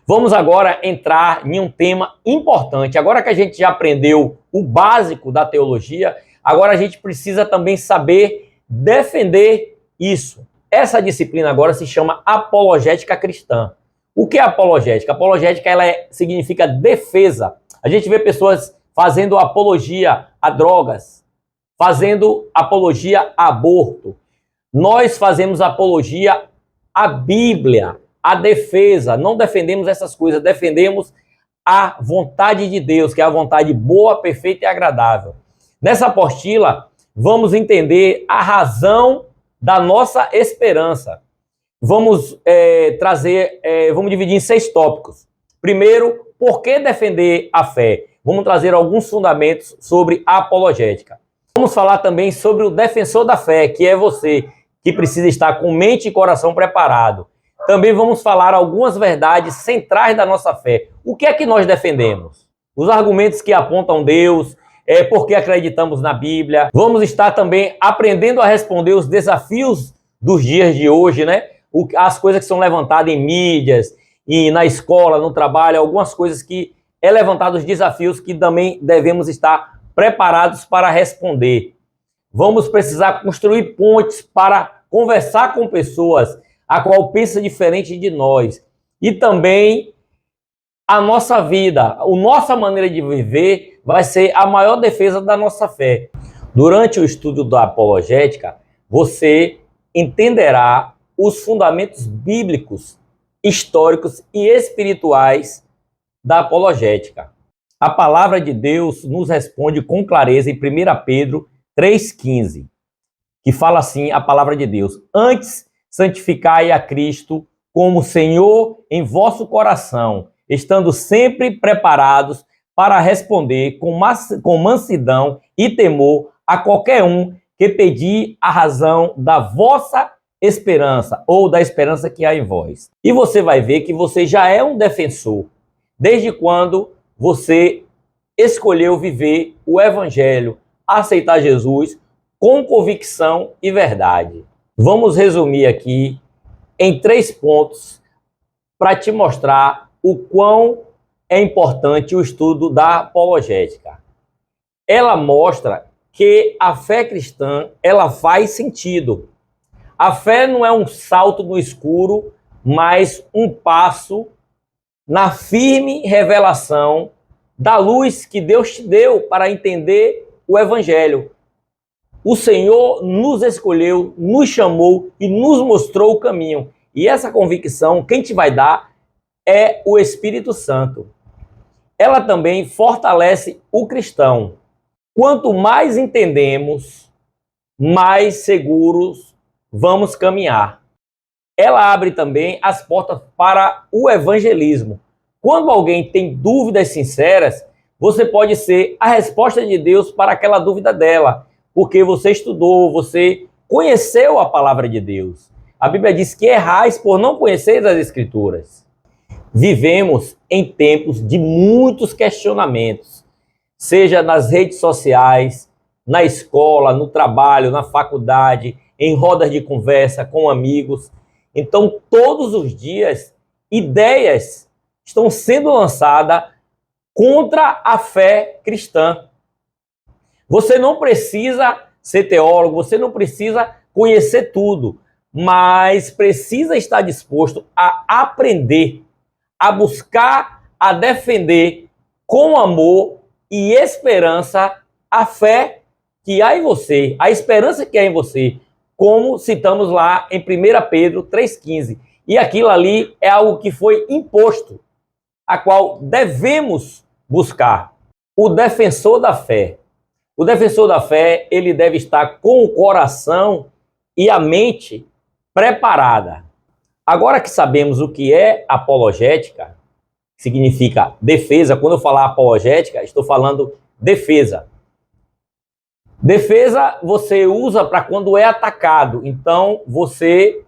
Vamos agora entrar em um tema importante. Agora que a gente já aprendeu o básico da teologia, agora a gente precisa também saber defender isso. Essa disciplina agora se chama apologética cristã. O que é apologética? Apologética significa defesa. A gente vê pessoas fazendo apologia a drogas, fazendo apologia a aborto. Nós fazemos apologia à Bíblia, à defesa. Não defendemos essas coisas, defendemos a vontade de Deus, que é a vontade boa, perfeita e agradável. Nessa apostila, vamos entender a razão da nossa esperança. Vamos vamos dividir em 6 tópicos. Primeiro, por que defender a fé? Vamos trazer alguns fundamentos sobre a apologética. Vamos falar também sobre o defensor da fé, que é você, que precisa estar com mente e coração preparado. Também vamos falar algumas verdades centrais da nossa fé. O que é que nós defendemos? Os argumentos que apontam Deus, por que acreditamos na Bíblia. Vamos estar também aprendendo a responder os desafios dos dias de hoje, né? As coisas que são levantadas em mídias, e na escola, no trabalho, algumas coisas que levantados os desafios que também devemos estar preparados para responder. Vamos precisar construir pontes para conversar com pessoas a qual pensa diferente de nós. E também a nossa vida, a nossa maneira de viver vai ser a maior defesa da nossa fé. Durante o estudo da apologética, você entenderá os fundamentos bíblicos, históricos e espirituais da apologética. A palavra de Deus nos responde com clareza em 1 Pedro 3,15, que fala assim a palavra de Deus: antes santificai a Cristo como Senhor em vosso coração, estando sempre preparados para responder com mansidão e temor a qualquer um que pedir a razão da vossa esperança ou da esperança que há em vós. E você vai ver que você já é um defensor, desde quando você escolheu viver o Evangelho, aceitar Jesus com convicção e verdade. Vamos resumir aqui em 3 pontos para te mostrar o quão é importante o estudo da apologética. Ela mostra que a fé cristã, ela faz sentido. A fé não é um salto no escuro, mas um passo na firme revelação da luz que Deus te deu para entender o Evangelho. O Senhor nos escolheu, nos chamou e nos mostrou o caminho. E essa convicção, quem te vai dar é o Espírito Santo. Ela também fortalece o cristão. Quanto mais entendemos, mais seguros vamos caminhar. Ela abre também as portas para o evangelismo. Quando alguém tem dúvidas sinceras, você pode ser a resposta de Deus para aquela dúvida dela, porque você estudou, você conheceu a palavra de Deus. A Bíblia diz que errais por não conhecer as Escrituras. Vivemos em tempos de muitos questionamentos, seja nas redes sociais, na escola, no trabalho, na faculdade, em rodas de conversa com amigos. Então, todos os dias, ideias estão sendo lançadas contra a fé cristã. Você não precisa ser teólogo, você não precisa conhecer tudo, mas precisa estar disposto a aprender, a buscar, a defender com amor e esperança a fé que há em você, a esperança que há em você, como citamos lá em 1 Pedro 3,15. E aquilo ali é algo que foi imposto, a qual devemos buscar. O defensor da fé. O defensor da fé, ele deve estar com o coração e a mente preparada. Agora que sabemos o que é apologética, significa defesa. Quando eu falar apologética, estou falando defesa. Defesa você usa para quando é atacado. Então, você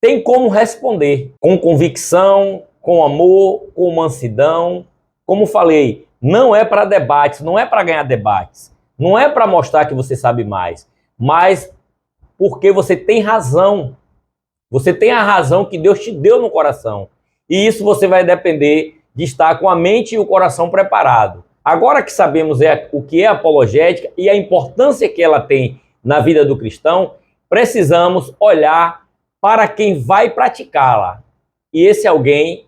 tem como responder com convicção, com amor, com mansidão. Como falei, não é para debates, não é para ganhar debates. Não é para mostrar que você sabe mais, mas porque você tem razão. Você tem a razão que Deus te deu no coração. E isso você vai depender de estar com a mente e o coração preparado. Agora que sabemos o que é apologética e a importância que ela tem na vida do cristão, precisamos olhar para quem vai praticá-la. E esse alguém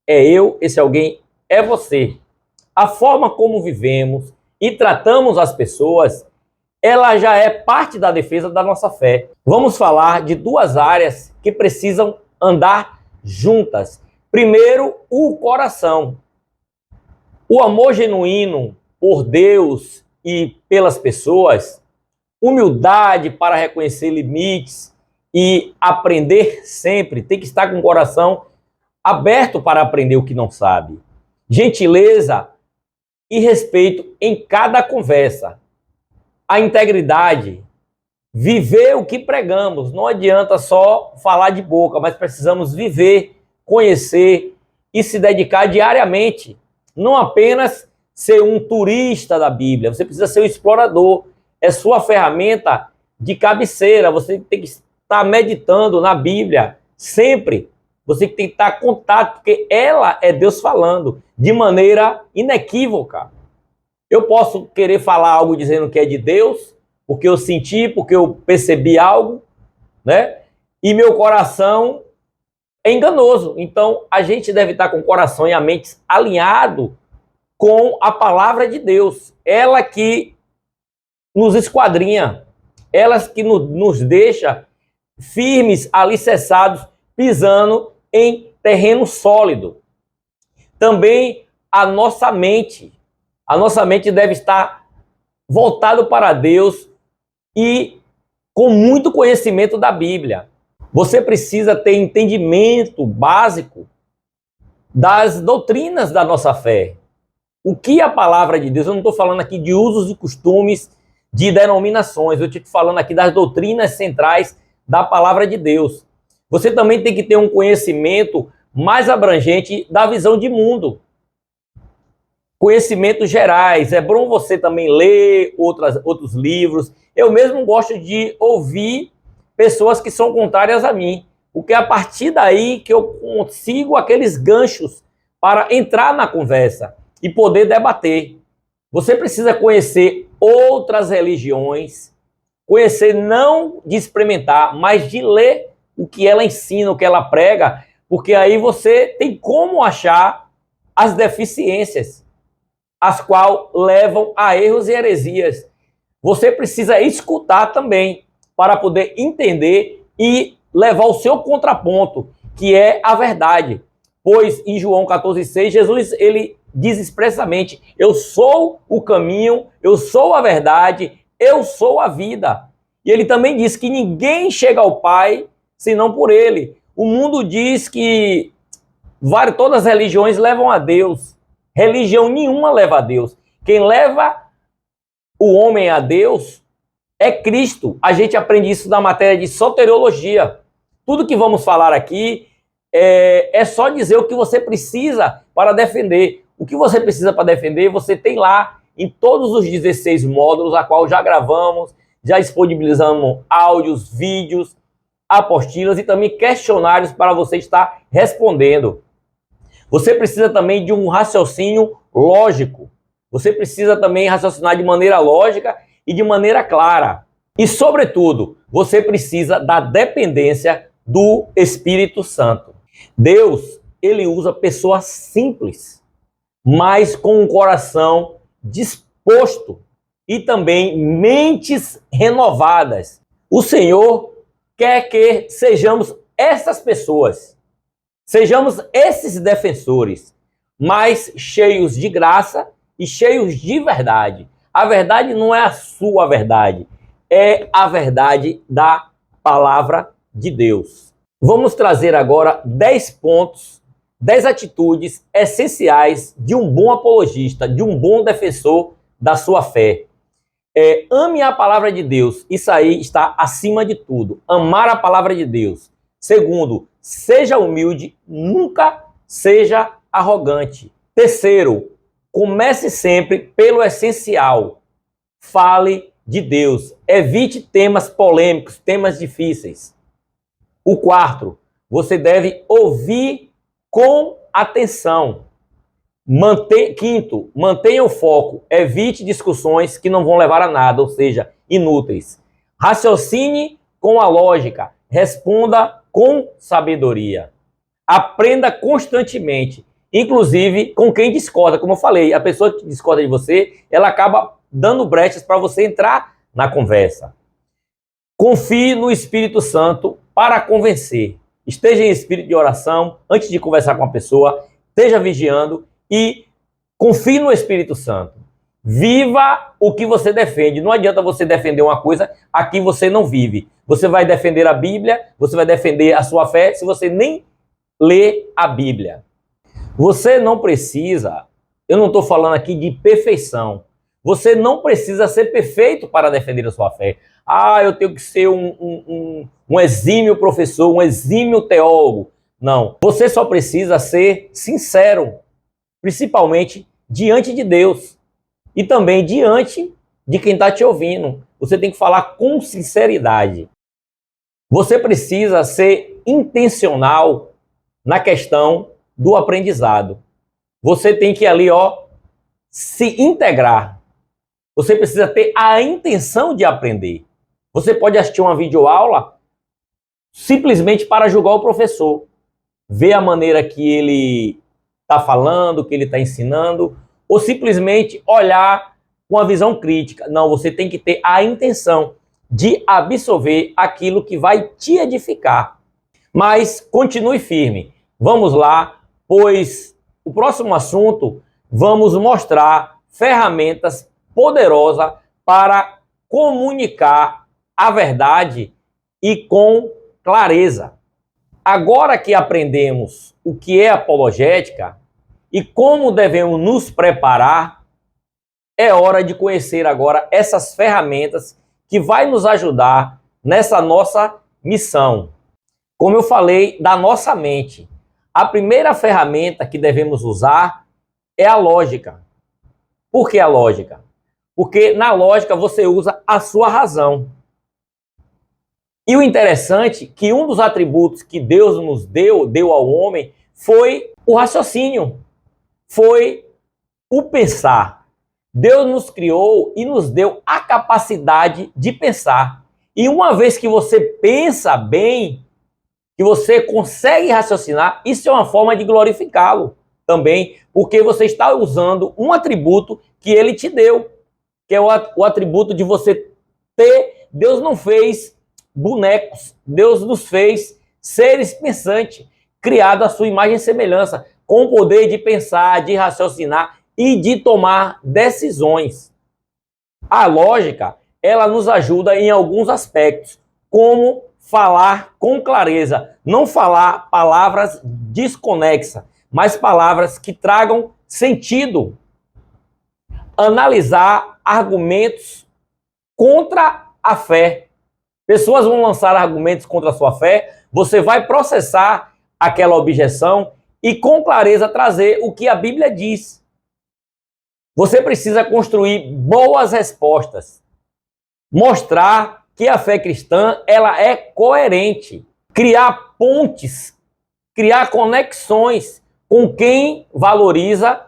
é eu, esse alguém é você. A forma como vivemos e tratamos as pessoas, ela já é parte da defesa da nossa fé. Vamos falar de duas áreas que precisam andar juntas. Primeiro, o coração. O amor genuíno por Deus e pelas pessoas, humildade para reconhecer limites e aprender sempre, tem que estar com o coração aberto para aprender o que não sabe. Gentileza e respeito em cada conversa. A integridade, viver o que pregamos. Não adianta só falar de boca, mas precisamos viver, conhecer e se dedicar diariamente. Não apenas ser um turista da Bíblia, você precisa ser um explorador. É sua ferramenta de cabeceira. Você tem que estar meditando na Bíblia sempre. Você tem que estar em contato, porque ela é Deus falando de maneira inequívoca. Eu posso querer falar algo dizendo que é de Deus, porque eu senti, porque eu percebi algo, né? E meu coração é enganoso. Então, a gente deve estar com o coração e a mente alinhado com a palavra de Deus. Ela que nos esquadrinha, ela que nos deixa firmes, alicerçados, pisando em terreno sólido. Também a nossa mente deve estar voltada para Deus e com muito conhecimento da Bíblia. Você precisa ter entendimento básico das doutrinas da nossa fé. O que a palavra de Deus, eu não estou falando aqui de usos e costumes de denominações, eu estou falando aqui das doutrinas centrais da palavra de Deus. Você também tem que ter um conhecimento mais abrangente da visão de mundo. Conhecimentos gerais. É bom você também ler outros livros. Eu mesmo gosto de ouvir pessoas que são contrárias a mim, porque é a partir daí que eu consigo aqueles ganchos para entrar na conversa e poder debater. Você precisa conhecer outras religiões, conhecer não de experimentar, mas de ler o que ela ensina, o que ela prega, porque aí você tem como achar as deficiências, as quais levam a erros e heresias. Você precisa escutar também para poder entender e levar o seu contraponto, que é a verdade. Pois em João 14,6, Jesus ele diz expressamente: eu sou o caminho, eu sou a verdade, eu sou a vida. E ele também diz que ninguém chega ao Pai senão por ele. O mundo diz que todas as religiões levam a Deus. Religião nenhuma leva a Deus. Quem leva o homem a Deus é Cristo. A gente aprende isso na matéria de soteriologia. Tudo que vamos falar aqui é só dizer o que você precisa para defender. O que você precisa para defender, você tem lá em todos os 16 módulos, a qual já gravamos, já disponibilizamos áudios, vídeos, apostilas e também questionários para você estar respondendo. Você precisa também de um raciocínio lógico. Você precisa também raciocinar de maneira lógica e de maneira clara. E, sobretudo, você precisa da dependência do Espírito Santo. Deus, ele usa pessoas simples, mas com um coração disposto e também mentes renovadas. O Senhor quer que sejamos essas pessoas, sejamos esses defensores, mas cheios de graça e cheios de verdade. A verdade não é a sua verdade, é a verdade da palavra de Deus. Vamos trazer agora 10 pontos, 10 atitudes essenciais de um bom apologista, de um bom defensor da sua fé. Ame a palavra de Deus, isso aí está acima de tudo. Amar a palavra de Deus. Segundo, seja humilde, nunca seja arrogante. Terceiro, comece sempre pelo essencial. Fale de Deus. Evite temas polêmicos, temas difíceis. O quarto, você deve ouvir com atenção. Quinto, mantenha o foco. Evite discussões que não vão levar a nada, ou seja, inúteis. Raciocine com a lógica. Responda com sabedoria. Aprenda constantemente, inclusive com quem discorda. Como eu falei, a pessoa que discorda de você, ela acaba dando brechas para você entrar na conversa. Confie no Espírito Santo para convencer. Esteja em espírito de oração antes de conversar com a pessoa, esteja vigiando e confie no Espírito Santo. Viva o que você defende. Não adianta você defender uma coisa a que você não vive. Você vai defender a Bíblia, você vai defender a sua fé se você nem lê a Bíblia. Você não precisa, eu não estou falando aqui de perfeição. Você não precisa ser perfeito para defender a sua fé. Eu tenho que ser um exímio professor, um exímio teólogo. Não. Você só precisa ser sincero, principalmente diante de Deus e também diante de quem está te ouvindo. Você tem que falar com sinceridade. Você precisa ser intencional na questão do aprendizado. Você tem que ali, se integrar. Você precisa ter a intenção de aprender. Você pode assistir uma videoaula simplesmente para julgar o professor. Ver a maneira que ele está falando, que ele está ensinando, ou simplesmente olhar com a visão crítica. Não, você tem que ter a intenção de absorver aquilo que vai te edificar. Mas continue firme. Vamos lá, pois o próximo assunto vamos mostrar ferramentas poderosas para comunicar a verdade e com clareza. Agora que aprendemos o que é apologética e como devemos nos preparar, é hora de conhecer agora essas ferramentas que vai nos ajudar nessa nossa missão. Como eu falei, da nossa mente. A primeira ferramenta que devemos usar é a lógica. Por que a lógica? Porque na lógica você usa a sua razão. E o interessante é que um dos atributos que Deus nos deu ao homem, foi o raciocínio, foi o pensar. Deus nos criou e nos deu a capacidade de pensar. E uma vez que você pensa bem, que você consegue raciocinar, isso é uma forma de glorificá-lo também, porque você está usando um atributo que ele te deu, que é o atributo de você ter. Deus não fez bonecos, Deus nos fez seres pensantes, criados à sua imagem e semelhança, com o poder de pensar, de raciocinar e de tomar decisões. A lógica, ela nos ajuda em alguns aspectos, como falar com clareza, não falar palavras desconexas, mas palavras que tragam sentido. Analisar argumentos contra a fé. Pessoas vão lançar argumentos contra a sua fé, você vai processar aquela objeção e com clareza trazer o que a Bíblia diz. Você precisa construir boas respostas, mostrar que a fé cristã ela é coerente, criar pontes, criar conexões com quem valoriza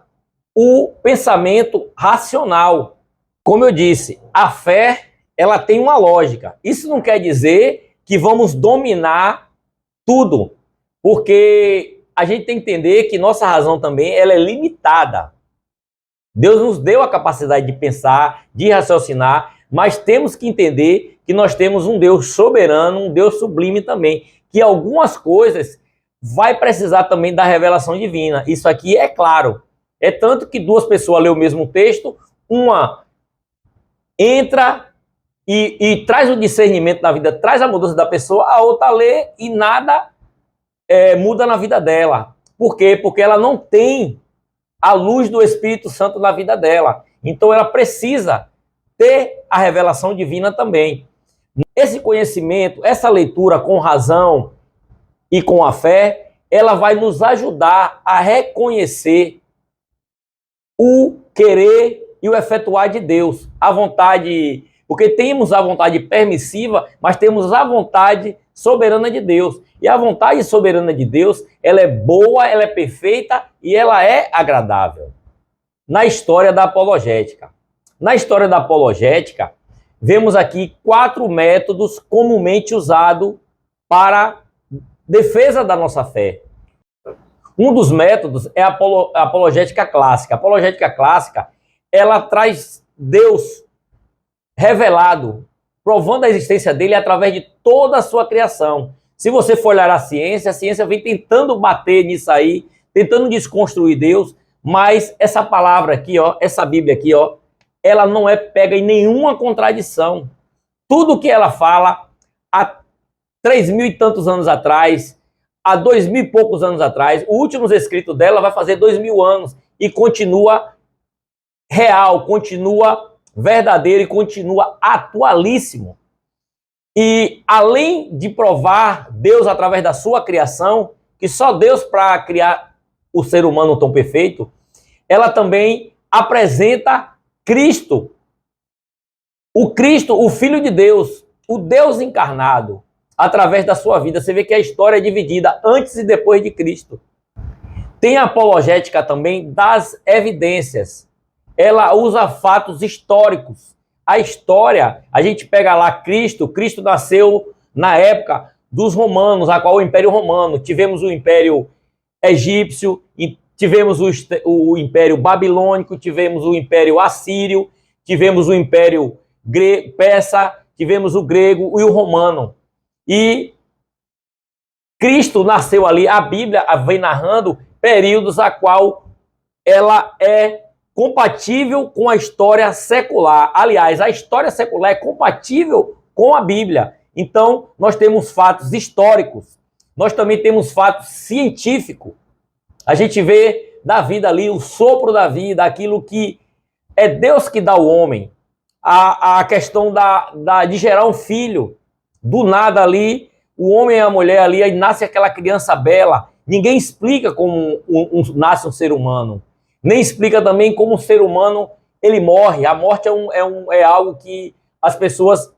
o pensamento racional. Como eu disse, a fé ela tem uma lógica. Isso não quer dizer que vamos dominar tudo, porque a gente tem que entender que nossa razão também ela é limitada. Deus nos deu a capacidade de pensar, de raciocinar, mas temos que entender que nós temos um Deus soberano, um Deus sublime também, que algumas coisas vai precisar também da revelação divina. Isso aqui é claro. É tanto que duas pessoas lêem o mesmo texto, uma entra e traz o discernimento na vida, traz a mudança da pessoa, a outra lê e nada muda na vida dela. Por quê? Porque ela não tem a luz do Espírito Santo na vida dela. Então ela precisa ter a revelação divina também. Esse conhecimento, essa leitura com razão e com a fé, ela vai nos ajudar a reconhecer o querer e o efetuar de Deus. A vontade, porque temos a vontade permissiva, mas temos a vontade soberana de Deus. E a vontade soberana de Deus, ela é boa, ela é perfeita e ela é agradável. Na história da apologética. Na história da apologética, vemos aqui 4 métodos comumente usados para defesa da nossa fé. Um dos métodos é a apologética clássica. A apologética clássica, ela traz Deus revelado, provando a existência dele através de toda a sua criação. Se você for olhar a ciência vem tentando bater nisso aí, tentando desconstruir Deus, mas essa palavra aqui, ó, essa Bíblia aqui, ó, ela não é pega em nenhuma contradição. Tudo que ela fala, há 3.000 e tantos anos atrás, há 2.000 e poucos anos atrás, o último escrito dela vai fazer 2.000 anos e continua real, continua verdadeiro e continua atualíssimo. E além de provar Deus através da sua criação, que só Deus para criar o ser humano tão perfeito, ela também apresenta Cristo, o Filho de Deus, o Deus encarnado, através da sua vida. Você vê que a história é dividida antes e depois de Cristo. Tem a apologética também das evidências. Ela usa fatos históricos. A história, a gente pega lá Cristo nasceu na época dos romanos, a qual o Império Romano. Tivemos o Império Egípcio, tivemos o Império Babilônico, tivemos o Império Assírio, tivemos o Império Persa, tivemos o grego e o romano. E Cristo nasceu ali, a Bíblia vem narrando períodos a qual ela é compatível com a história secular. Aliás, a história secular é compatível com a Bíblia. Então, nós temos fatos históricos, nós também temos fatos científicos. A gente vê da vida ali, o sopro da vida, aquilo que é Deus que dá ao homem. A questão de gerar um filho, do nada ali, o homem e a mulher ali, aí nasce aquela criança bela. Ninguém explica como nasce um ser humano. Nem explica também como um ser humano ele morre. A morte é algo que as pessoas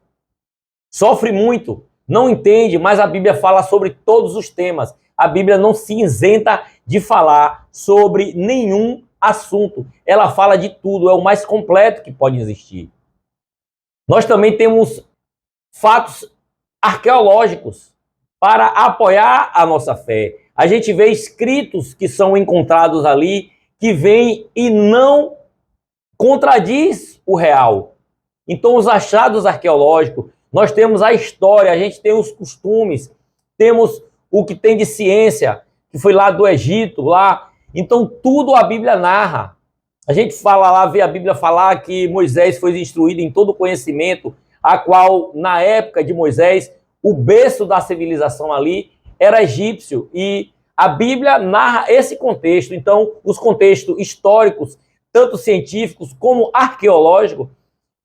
sofrem muito, não entendem, mas a Bíblia fala sobre todos os temas. A Bíblia não se isenta de falar sobre nenhum assunto. Ela fala de tudo, é o mais completo que pode existir. Nós também temos fatos arqueológicos para apoiar a nossa fé. A gente vê escritos que são encontrados ali, que vêm e não contradiz o real. Então, os achados arqueológicos, nós temos a história, a gente tem os costumes, temos o que tem de ciência, que foi lá do Egito, lá. Então, tudo a Bíblia narra. A gente fala lá, vê a Bíblia falar que Moisés foi instruído em todo o conhecimento, a qual, na época de Moisés, o berço da civilização ali era egípcio. E a Bíblia narra esse contexto. Então, os contextos históricos, tanto científicos como arqueológicos,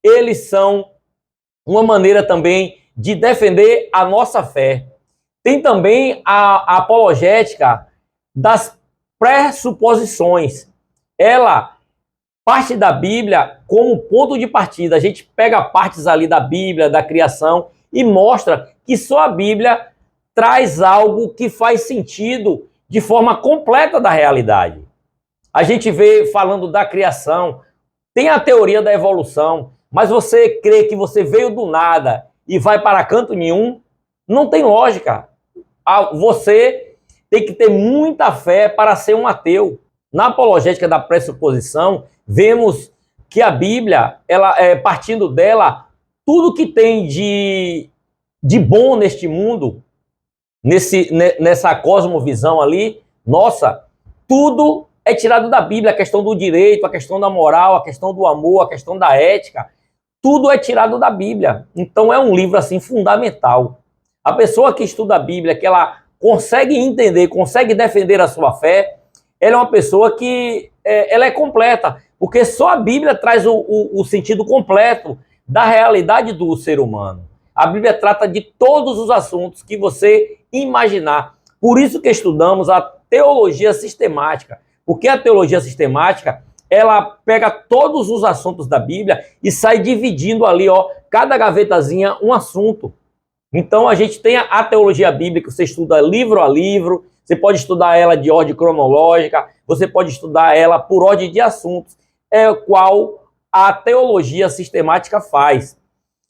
eles são uma maneira também de defender a nossa fé. Tem também a apologética das pressuposições. Ela parte da Bíblia como ponto de partida. A gente pega partes ali da Bíblia, da criação, e mostra que só a Bíblia traz algo que faz sentido de forma completa da realidade. A gente vê falando da criação, tem a teoria da evolução, mas você crê que você veio do nada e vai para canto nenhum, não tem lógica. Você tem que ter muita fé para ser um ateu. Na apologética da pressuposição, vemos que a Bíblia, ela partindo dela, tudo que tem de bom neste mundo, nessa cosmovisão ali, nossa, tudo é tirado da Bíblia. A questão do direito, a questão da moral, a questão do amor, a questão da ética, tudo é tirado da Bíblia. Então é um livro assim fundamental. A pessoa que estuda a Bíblia, que ela consegue entender, consegue defender a sua fé, ela é uma pessoa que ela é completa, porque só a Bíblia traz o sentido completo da realidade do ser humano. A Bíblia trata de todos os assuntos que você imaginar. Por isso que estudamos a teologia sistemática, porque a teologia sistemática, ela pega todos os assuntos da Bíblia e sai dividindo ali, ó, cada gavetazinha um assunto. Então a gente tem a teologia bíblica, você estuda livro a livro, você pode estudar ela de ordem cronológica, você pode estudar ela por ordem de assuntos, é o qual a teologia sistemática faz.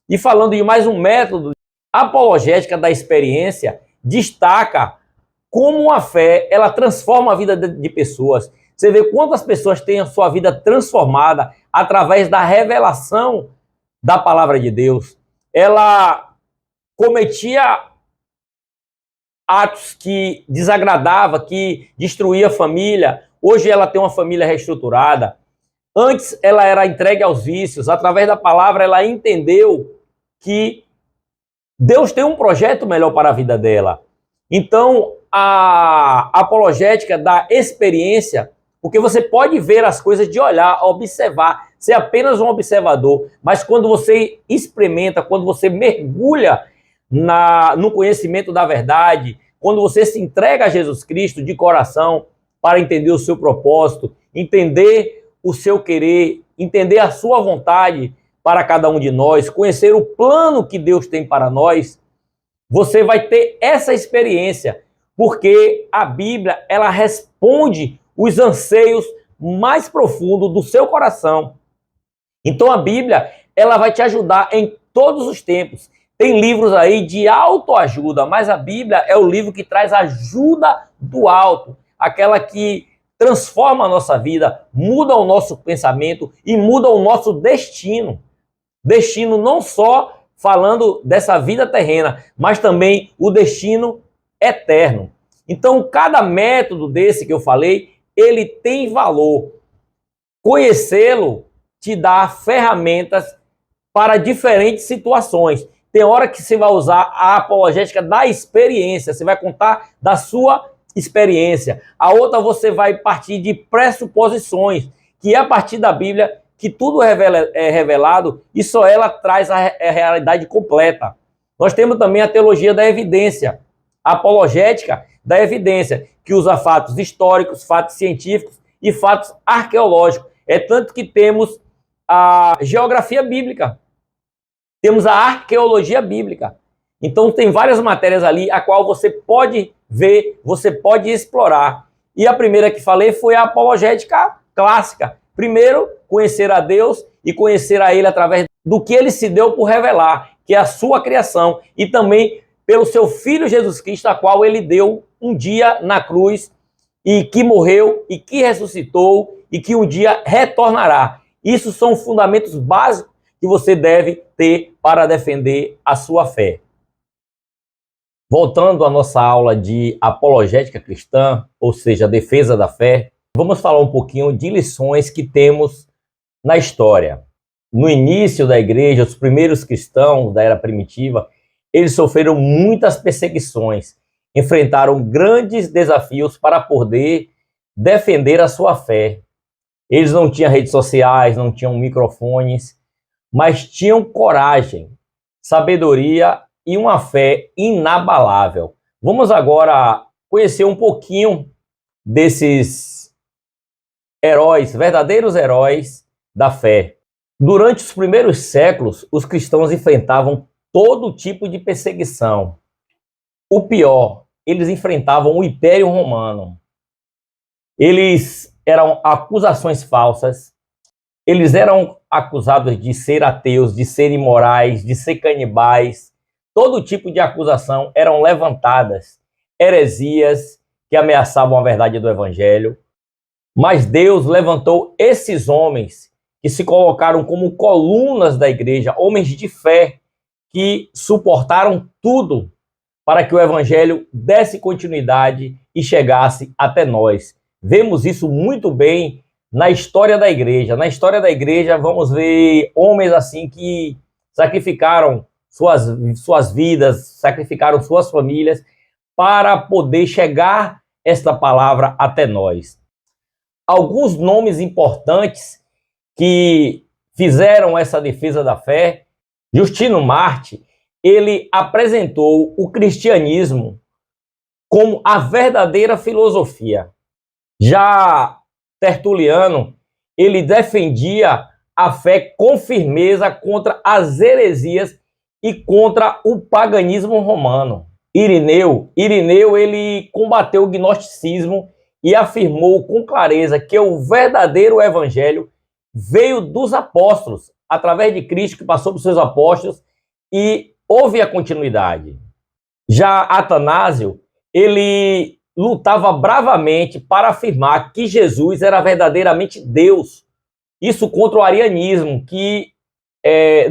E falando de mais um método, a apologética da experiência destaca como a fé ela transforma a vida de pessoas. Você vê quantas pessoas têm a sua vida transformada através da revelação da palavra de Deus. Ela cometia atos que desagradava, que destruía a família. Hoje ela tem uma família reestruturada. Antes ela era entregue aos vícios. Através da palavra ela entendeu que Deus tem um projeto melhor para a vida dela. Então, a apologética da experiência, porque você pode ver as coisas de olhar, observar, ser apenas um observador, mas quando você experimenta, quando você mergulha no conhecimento da verdade, quando você se entrega a Jesus Cristo de coração para entender o seu propósito, entender o seu querer, entender a sua vontade para cada um de nós, conhecer o plano que Deus tem para nós, você vai ter essa experiência, porque a Bíblia, ela responde os anseios mais profundos do seu coração. Então a Bíblia, ela vai te ajudar em todos os tempos. Tem livros aí de autoajuda, mas a Bíblia é o livro que traz ajuda do alto, aquela que transforma a nossa vida, muda o nosso pensamento e muda o nosso destino. Destino não só falando dessa vida terrena, mas também o destino eterno. Então, cada método desse que eu falei, ele tem valor. Conhecê-lo te dá ferramentas para diferentes situações. Tem hora que você vai usar a apologética da experiência, você vai contar da sua experiência. A outra você vai partir de pressuposições, que é a partir da Bíblia que tudo é revelado e só ela traz a realidade completa. Nós temos também a teologia da evidência, a apologética da evidência, que usa fatos históricos, fatos científicos e fatos arqueológicos. É tanto que temos a geografia bíblica, temos a arqueologia bíblica. Então tem várias matérias ali a qual você pode ver, você pode explorar. E a primeira que falei foi a apologética clássica. Primeiro, conhecer a Deus e conhecer a Ele através do que Ele se deu por revelar, que é a sua criação, e também pelo seu Filho Jesus Cristo, a qual Ele deu um dia na cruz, e que morreu, e que ressuscitou, e que um dia retornará. Isso são fundamentos básicos que você deve ter para defender a sua fé. Voltando à nossa aula de apologética cristã, ou seja, defesa da fé, vamos falar um pouquinho de lições que temos na história. No início da igreja, os primeiros cristãos da era primitiva, eles sofreram muitas perseguições, enfrentaram grandes desafios para poder defender a sua fé. Eles não tinham redes sociais, não tinham microfones, mas tinham coragem, sabedoria e uma fé inabalável. Vamos agora conhecer um pouquinho desses heróis, verdadeiros heróis da fé. Durante os primeiros séculos, os cristãos enfrentavam todo tipo de perseguição. O pior, eles enfrentavam o Império Romano. Eles eram acusações falsas, eles eram acusados de ser ateus, de ser imorais, de ser canibais. Todo tipo de acusação eram levantadas, heresias que ameaçavam a verdade do Evangelho. Mas Deus levantou esses homens que se colocaram como colunas da igreja, homens de fé, que suportaram tudo para que o Evangelho desse continuidade e chegasse até nós. Vemos isso muito bem na história da igreja. Na história da igreja, vamos ver homens assim que sacrificaram suas vidas, sacrificaram suas famílias para poder chegar esta palavra até nós. Alguns nomes importantes que fizeram essa defesa da fé. Justino Marte, ele apresentou o cristianismo como a verdadeira filosofia. Já Tertuliano, ele defendia a fé com firmeza contra as heresias e contra o paganismo romano. Irineu ele combateu o gnosticismo e afirmou com clareza que o verdadeiro evangelho veio dos apóstolos, através de Cristo que passou por seus apóstolos, e houve a continuidade. Já Atanásio, ele lutava bravamente para afirmar que Jesus era verdadeiramente Deus. Isso contra o arianismo, que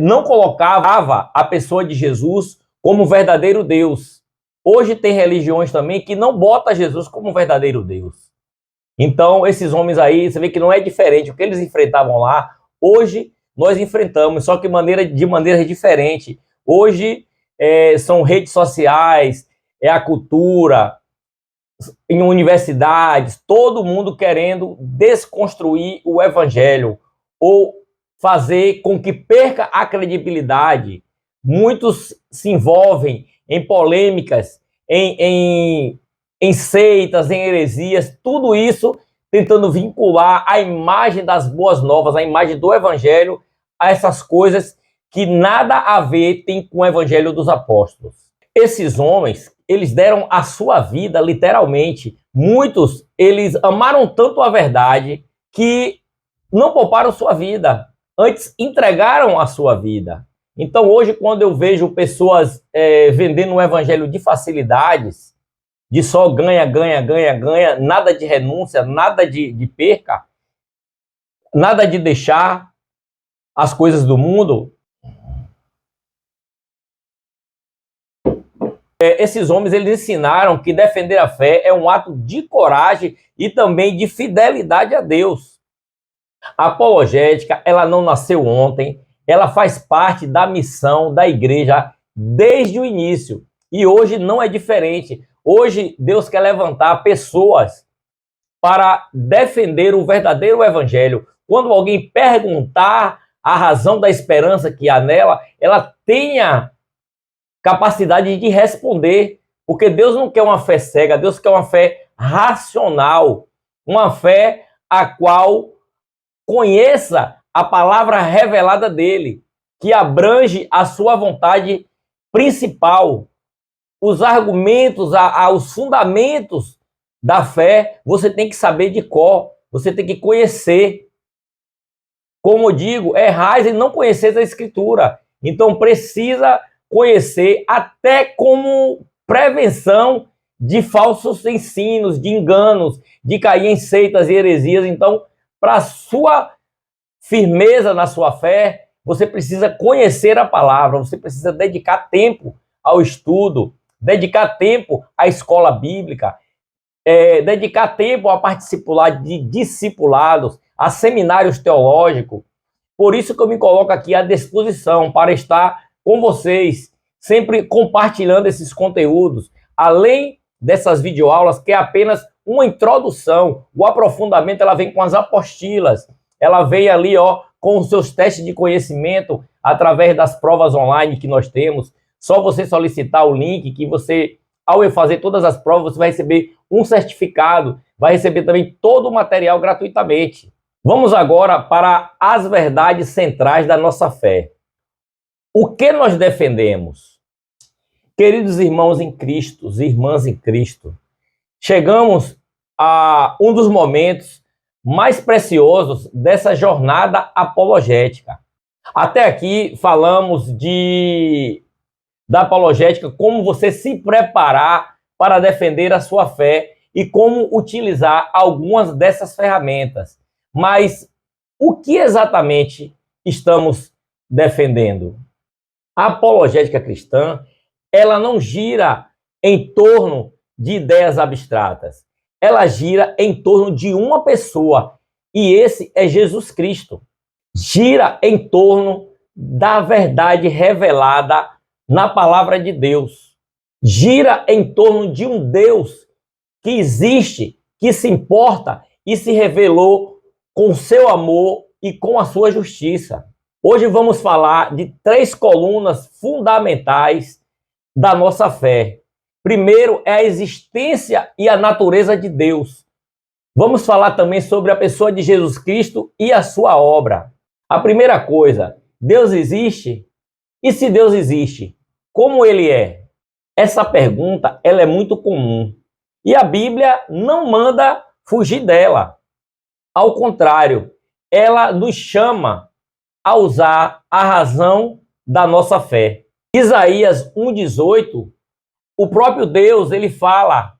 não colocava a pessoa de Jesus como verdadeiro Deus. Hoje tem religiões também que não botam Jesus como verdadeiro Deus. Então, esses homens aí, você vê que não é diferente. O que eles enfrentavam lá, hoje nós enfrentamos, só que de maneira diferente. Hoje são redes sociais, é a cultura, em universidades, todo mundo querendo desconstruir o evangelho ou fazer com que perca a credibilidade. Muitos se envolvem em polêmicas, em seitas, em heresias, tudo isso tentando vincular a imagem das boas novas, a imagem do evangelho, a essas coisas que nada a ver tem com o evangelho dos apóstolos. Esses homens, eles deram a sua vida, literalmente. Muitos, eles amaram tanto a verdade que não pouparam sua vida, antes entregaram a sua vida. Então hoje, quando eu vejo pessoas vendendo um evangelho de facilidades, de só ganha, ganha, ganha, ganha, nada de renúncia, nada de perca, nada de deixar as coisas do mundo, esses homens, eles ensinaram que defender a fé é um ato de coragem e também de fidelidade a Deus. A apologética, ela não nasceu ontem, ela faz parte da missão da igreja desde o início. E hoje não é diferente. Hoje Deus quer levantar pessoas para defender o verdadeiro evangelho. Quando alguém perguntar a razão da esperança que há nela, ela tenha capacidade de responder, porque Deus não quer uma fé cega, Deus quer uma fé racional, uma fé a qual conheça a palavra revelada dele, que abrange a sua vontade principal. Os argumentos, os fundamentos da fé, você tem que saber de cor, você tem que conhecer. Como eu digo, errais e não conheceis a Escritura. Então precisa conhecer até como prevenção de falsos ensinos, de enganos, de cair em seitas e heresias. Então, para sua firmeza na sua fé, você precisa conhecer a palavra, você precisa dedicar tempo ao estudo, dedicar tempo à escola bíblica, dedicar tempo a participar de discipulados, a seminários teológicos. Por isso que eu me coloco aqui à disposição para estar com vocês, sempre compartilhando esses conteúdos, além dessas videoaulas, que é apenas uma introdução. O aprofundamento, ela vem com as apostilas, ela vem ali, com os seus testes de conhecimento, através das provas online que nós temos. Só você solicitar o link, que você, ao fazer todas as provas, você vai receber um certificado, vai receber também todo o material gratuitamente. Vamos agora para as verdades centrais da nossa fé. O que nós defendemos? Queridos irmãos em Cristo, irmãs em Cristo, chegamos a um dos momentos mais preciosos dessa jornada apologética. Até aqui falamos da apologética, como você se preparar para defender a sua fé e como utilizar algumas dessas ferramentas. Mas o que exatamente estamos defendendo? A apologética cristã, ela não gira em torno de ideias abstratas. Ela gira em torno de uma pessoa, e esse é Jesus Cristo. Gira em torno da verdade revelada na palavra de Deus. Gira em torno de um Deus que existe, que se importa e se revelou com seu amor e com a sua justiça. Hoje vamos falar de 3 colunas fundamentais da nossa fé. Primeiro é a existência e a natureza de Deus. Vamos falar também sobre a pessoa de Jesus Cristo e a sua obra. A primeira coisa, Deus existe? E se Deus existe, como ele é? Essa pergunta, ela é muito comum. E a Bíblia não manda fugir dela. Ao contrário, ela nos chama a usar a razão da nossa fé. Isaías 1,18, o próprio Deus, ele fala: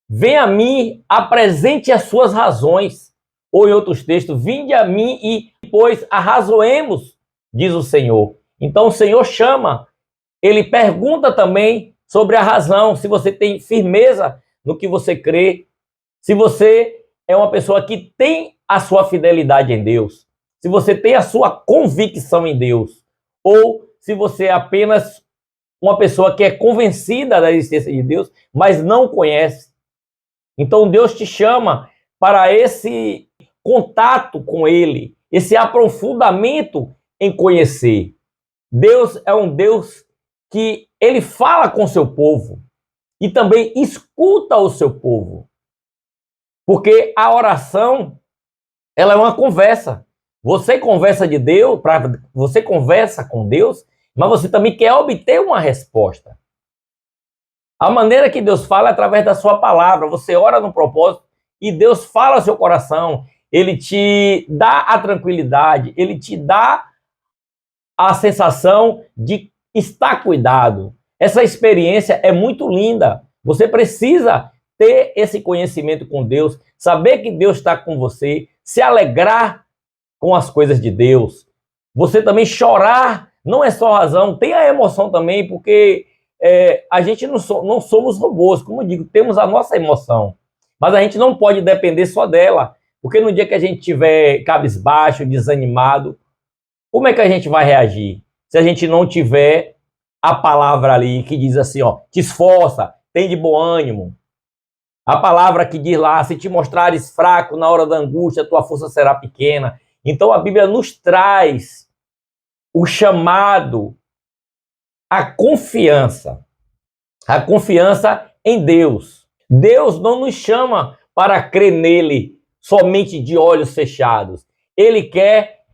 venha a mim, apresente as suas razões. Ou em outros textos, vinde a mim e depois arrazoemos, diz o Senhor. Então o Senhor chama, ele pergunta também sobre a razão, se você tem firmeza no que você crê, se você é uma pessoa que tem a sua fidelidade em Deus, se você tem a sua convicção em Deus, ou se você é apenas uma pessoa que é convencida da existência de Deus, mas não conhece. Então Deus te chama para esse contato com Ele, esse aprofundamento em conhecer. Deus é um Deus que Ele fala com o seu povo e também escuta o seu povo. Porque a oração, ela é uma conversa. Você conversa de Deus, você conversa com Deus, mas você também quer obter uma resposta. A maneira que Deus fala é através da sua palavra. Você ora no propósito e Deus fala ao seu coração. Ele te dá a tranquilidade, ele te dá a sensação de estar cuidado. Essa experiência é muito linda. Você precisa ter esse conhecimento com Deus, saber que Deus está com você, se alegrar com as coisas de Deus. Você também chorar, não é só razão, tem a emoção também, porque a gente não somos robôs, como eu digo, temos a nossa emoção. Mas a gente não pode depender só dela, porque no dia que a gente estiver cabisbaixo, desanimado, como é que a gente vai reagir? Se a gente não tiver a palavra ali que diz assim, ó, te esforça, tem de bom ânimo. A palavra que diz lá, se te mostrares fraco na hora da angústia, tua força será pequena. Então a Bíblia nos traz o chamado à confiança em Deus. Deus não nos chama para crer nele somente de olhos fechados. Ele quer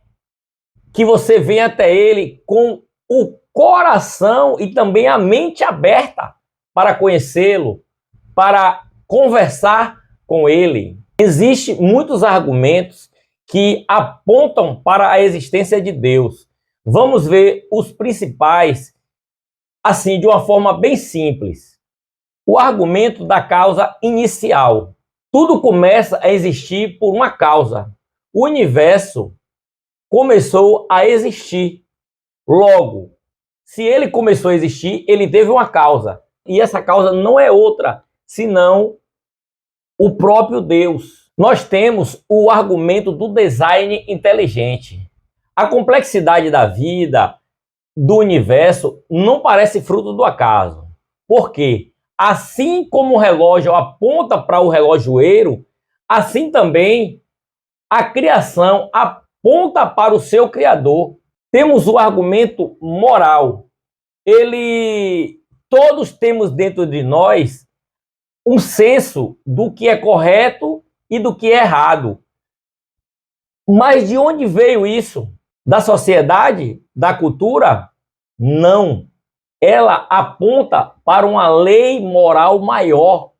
que você venha até ele com o coração e também a mente aberta para conhecê-lo, para conversar com ele. Existem muitos argumentos que apontam para a existência de Deus. Vamos ver os principais, assim, de uma forma bem simples. O argumento da causa inicial. Tudo começa a existir por uma causa. O universo começou a existir. Logo, se ele começou a existir, ele teve uma causa. E essa causa não é outra, senão o próprio Deus. Nós temos o argumento do design inteligente. A complexidade da vida, do universo, não parece fruto do acaso. Por quê? Assim como o relógio aponta para o relojoeiro, assim também a criação aponta para o seu Criador. Temos o argumento moral. Todos temos dentro de nós um senso do que é correto e do que é errado. Mas de onde veio isso? Da sociedade? Da cultura? Não. Ela aponta para uma lei moral maior,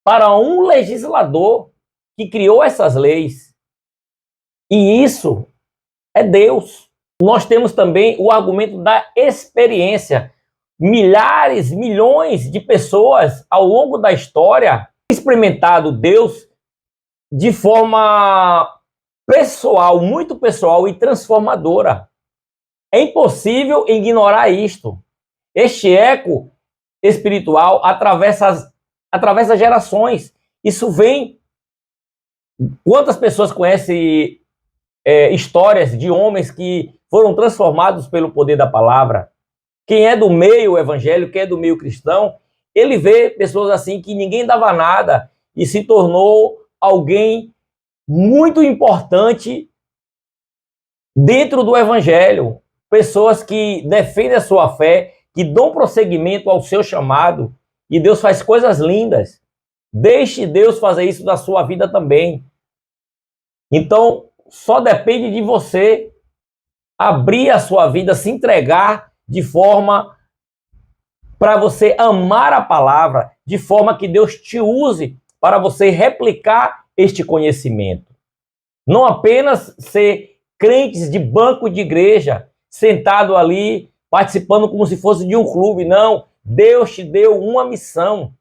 para um legislador que criou essas leis. E isso é Deus. Nós temos também o argumento da experiência. Milhares, milhões de pessoas ao longo da história têm experimentado Deus de forma pessoal, muito pessoal e transformadora. É impossível ignorar isto. Este eco espiritual atravessa as gerações. Isso vem. Quantas pessoas conhecem histórias de homens que foram transformados pelo poder da palavra? Quem é do meio evangélico, quem é do meio cristão, ele vê pessoas assim que ninguém dava nada e se tornou alguém muito importante dentro do evangelho. Pessoas que defendem a sua fé, que dão prosseguimento ao seu chamado, e Deus faz coisas lindas. Deixe Deus fazer isso na sua vida também. Então, só depende de você abrir a sua vida, se entregar de forma para você amar a palavra, de forma que Deus te use para você replicar este conhecimento. Não apenas ser crentes de banco de igreja, sentado ali, participando como se fosse de um clube. Não, Deus te deu uma missão.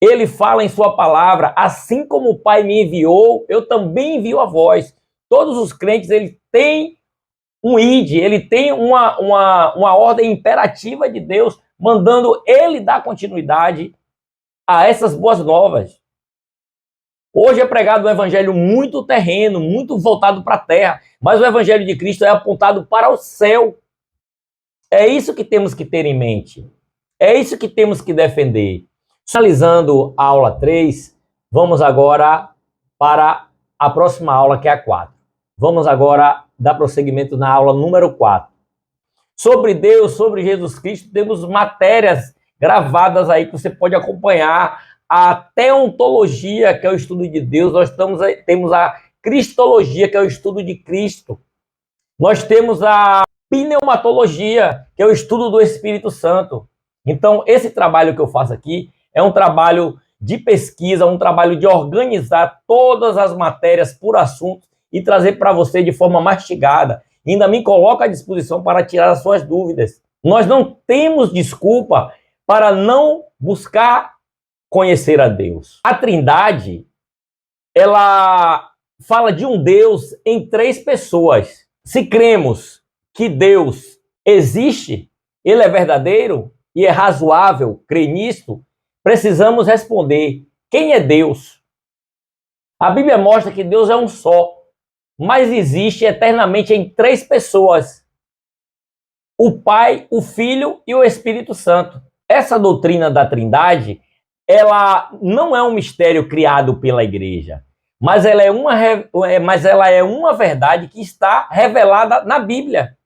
Ele fala em sua palavra, assim como o Pai me enviou, eu também envio a vós. Todos os crentes, eles têm um id, ele tem uma ordem imperativa de Deus, mandando ele dar continuidade a essas boas novas. Hoje é pregado um evangelho muito terreno, muito voltado para a terra, mas o evangelho de Cristo é apontado para o céu. É isso que temos que ter em mente. É isso que temos que defender. Finalizando a aula 3, vamos agora para a próxima aula, que é a 4. Vamos agora dar prosseguimento na aula número 4. Sobre Deus, sobre Jesus Cristo, temos matérias gravadas aí que você pode acompanhar. A teontologia, que é o estudo de Deus, temos a cristologia, que é o estudo de Cristo. Nós temos a pneumatologia, que é o estudo do Espírito Santo. Então, esse trabalho que eu faço aqui é um trabalho de pesquisa, um trabalho de organizar todas as matérias por assunto e trazer para você de forma mastigada. Ainda me coloca à disposição para tirar as suas dúvidas. Nós não temos desculpa para não buscar conhecer a Deus. A Trindade, ela fala de um Deus em 3 pessoas. Se cremos que Deus existe, ele é verdadeiro e é razoável crer nisto, precisamos responder: quem é Deus? A Bíblia mostra que Deus é um só, mas existe eternamente em 3 pessoas: o Pai, o Filho e o Espírito Santo. Essa doutrina da Trindade, ela não é um mistério criado pela igreja, mas ela é uma verdade que está revelada na Bíblia.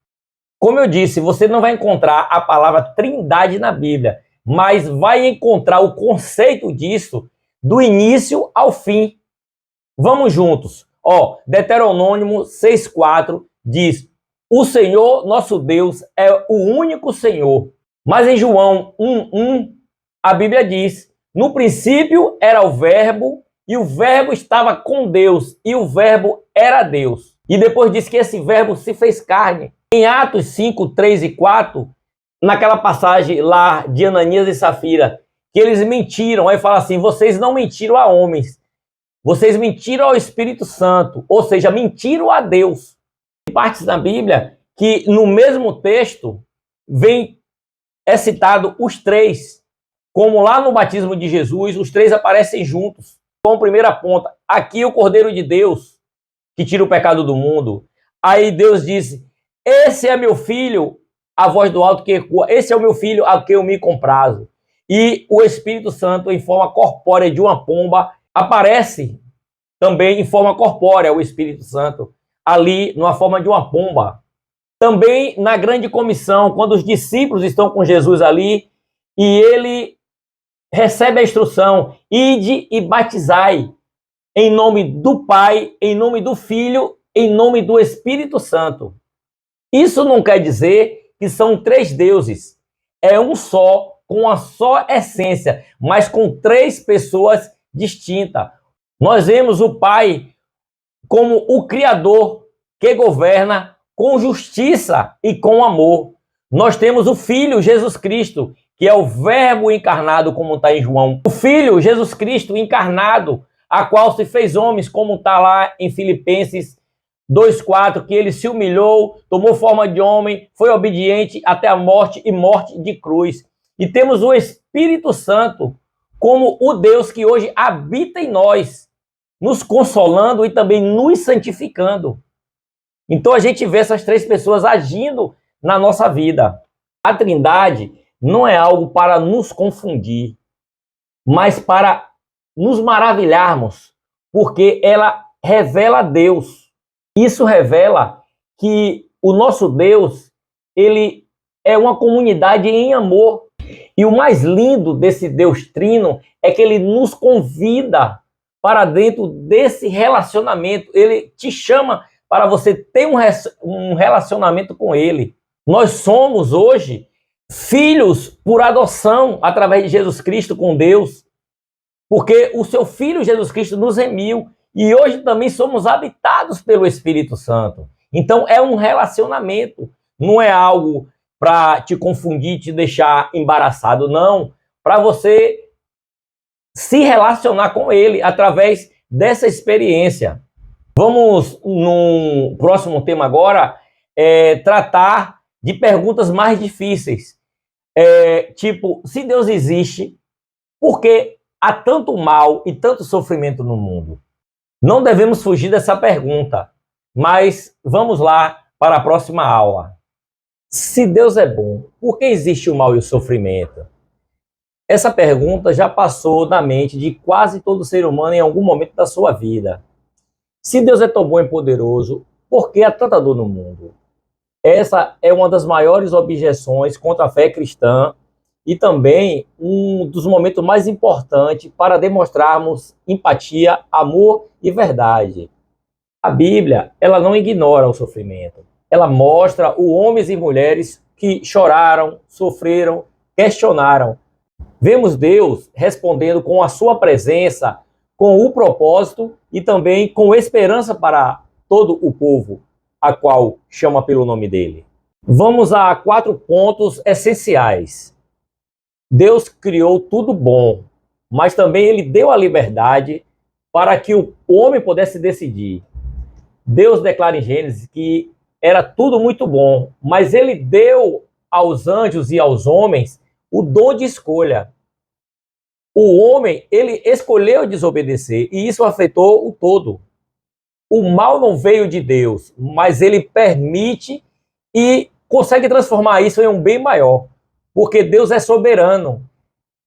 Como eu disse, você não vai encontrar a palavra Trindade na Bíblia, mas vai encontrar o conceito disso do início ao fim. Vamos juntos. Deuteronômio 6,4 diz: o Senhor nosso Deus é o único Senhor. Mas em João 1,1 a Bíblia diz: no princípio era o Verbo, e o Verbo estava com Deus, e o Verbo era Deus. E depois diz que esse Verbo se fez carne. Em Atos 5, 3 e 4, naquela passagem lá de Ananias e Safira, que eles mentiram, aí fala assim: vocês não mentiram a homens, vocês mentiram ao Espírito Santo, ou seja, mentiram a Deus. Tem partes da Bíblia que no mesmo texto é citado os 3, como lá no batismo de Jesus, os 3 aparecem juntos. Então, primeira ponta, aqui o Cordeiro de Deus, que tira o pecado do mundo. Aí Deus disse: esse é meu filho, a voz do alto que ecoa, esse é o meu filho a quem eu me comprazo. E o Espírito Santo, em forma corpórea de uma pomba, aparece também em forma corpórea, o Espírito Santo, ali numa forma de uma pomba. Também na grande comissão, quando os discípulos estão com Jesus ali, e ele recebe a instrução: ide e batizai, em nome do Pai, em nome do Filho, em nome do Espírito Santo. Isso não quer dizer que são 3 deuses. É um só, com uma só essência, mas com 3 pessoas distintas. Nós vemos o Pai como o Criador que governa com justiça e com amor. Nós temos o Filho, Jesus Cristo, que é o Verbo encarnado, como está em João. O Filho, Jesus Cristo encarnado, a qual se fez homens, como está lá em Filipenses 2,4, que ele se humilhou, tomou forma de homem, foi obediente até a morte e morte de cruz. E temos o Espírito Santo como o Deus que hoje habita em nós, nos consolando e também nos santificando. Então a gente vê essas 3 pessoas agindo na nossa vida. A Trindade não é algo para nos confundir, mas para nos maravilharmos, porque ela revela Deus. Isso revela que o nosso Deus, ele é uma comunidade em amor. E o mais lindo desse Deus trino é que ele nos convida para dentro desse relacionamento. Ele te chama para você ter um relacionamento com ele. Nós somos hoje filhos por adoção através de Jesus Cristo com Deus, porque o seu Filho Jesus Cristo nos remiu e hoje também somos habitados pelo Espírito Santo. Então é um relacionamento, não é algo para te confundir, te deixar embaraçado, não. Para você se relacionar com Ele através dessa experiência. Vamos, no próximo tema agora, tratar de perguntas mais difíceis. Tipo, se Deus existe, por que há tanto mal e tanto sofrimento no mundo? Não devemos fugir dessa pergunta, mas vamos lá para a próxima aula. Se Deus é bom, por que existe o mal e o sofrimento? Essa pergunta já passou na mente de quase todo ser humano em algum momento da sua vida. Se Deus é tão bom e poderoso, por que há tanta dor no mundo? Essa é uma das maiores objeções contra a fé cristã e também um dos momentos mais importantes para demonstrarmos empatia, amor e verdade. A Bíblia, ela não ignora o sofrimento. Ela mostra os homens e mulheres que choraram, sofreram, questionaram. Vemos Deus respondendo com a sua presença, com o propósito e também com esperança para todo o povo, a qual chama pelo nome dele. Vamos a 4 pontos essenciais. Deus criou tudo bom, mas também ele deu a liberdade para que o homem pudesse decidir. Deus declara em Gênesis que era tudo muito bom, mas ele deu aos anjos e aos homens o dom de escolha. O homem, ele escolheu desobedecer e isso afetou o todo. O mal não veio de Deus, mas ele permite e consegue transformar isso em um bem maior, porque Deus é soberano.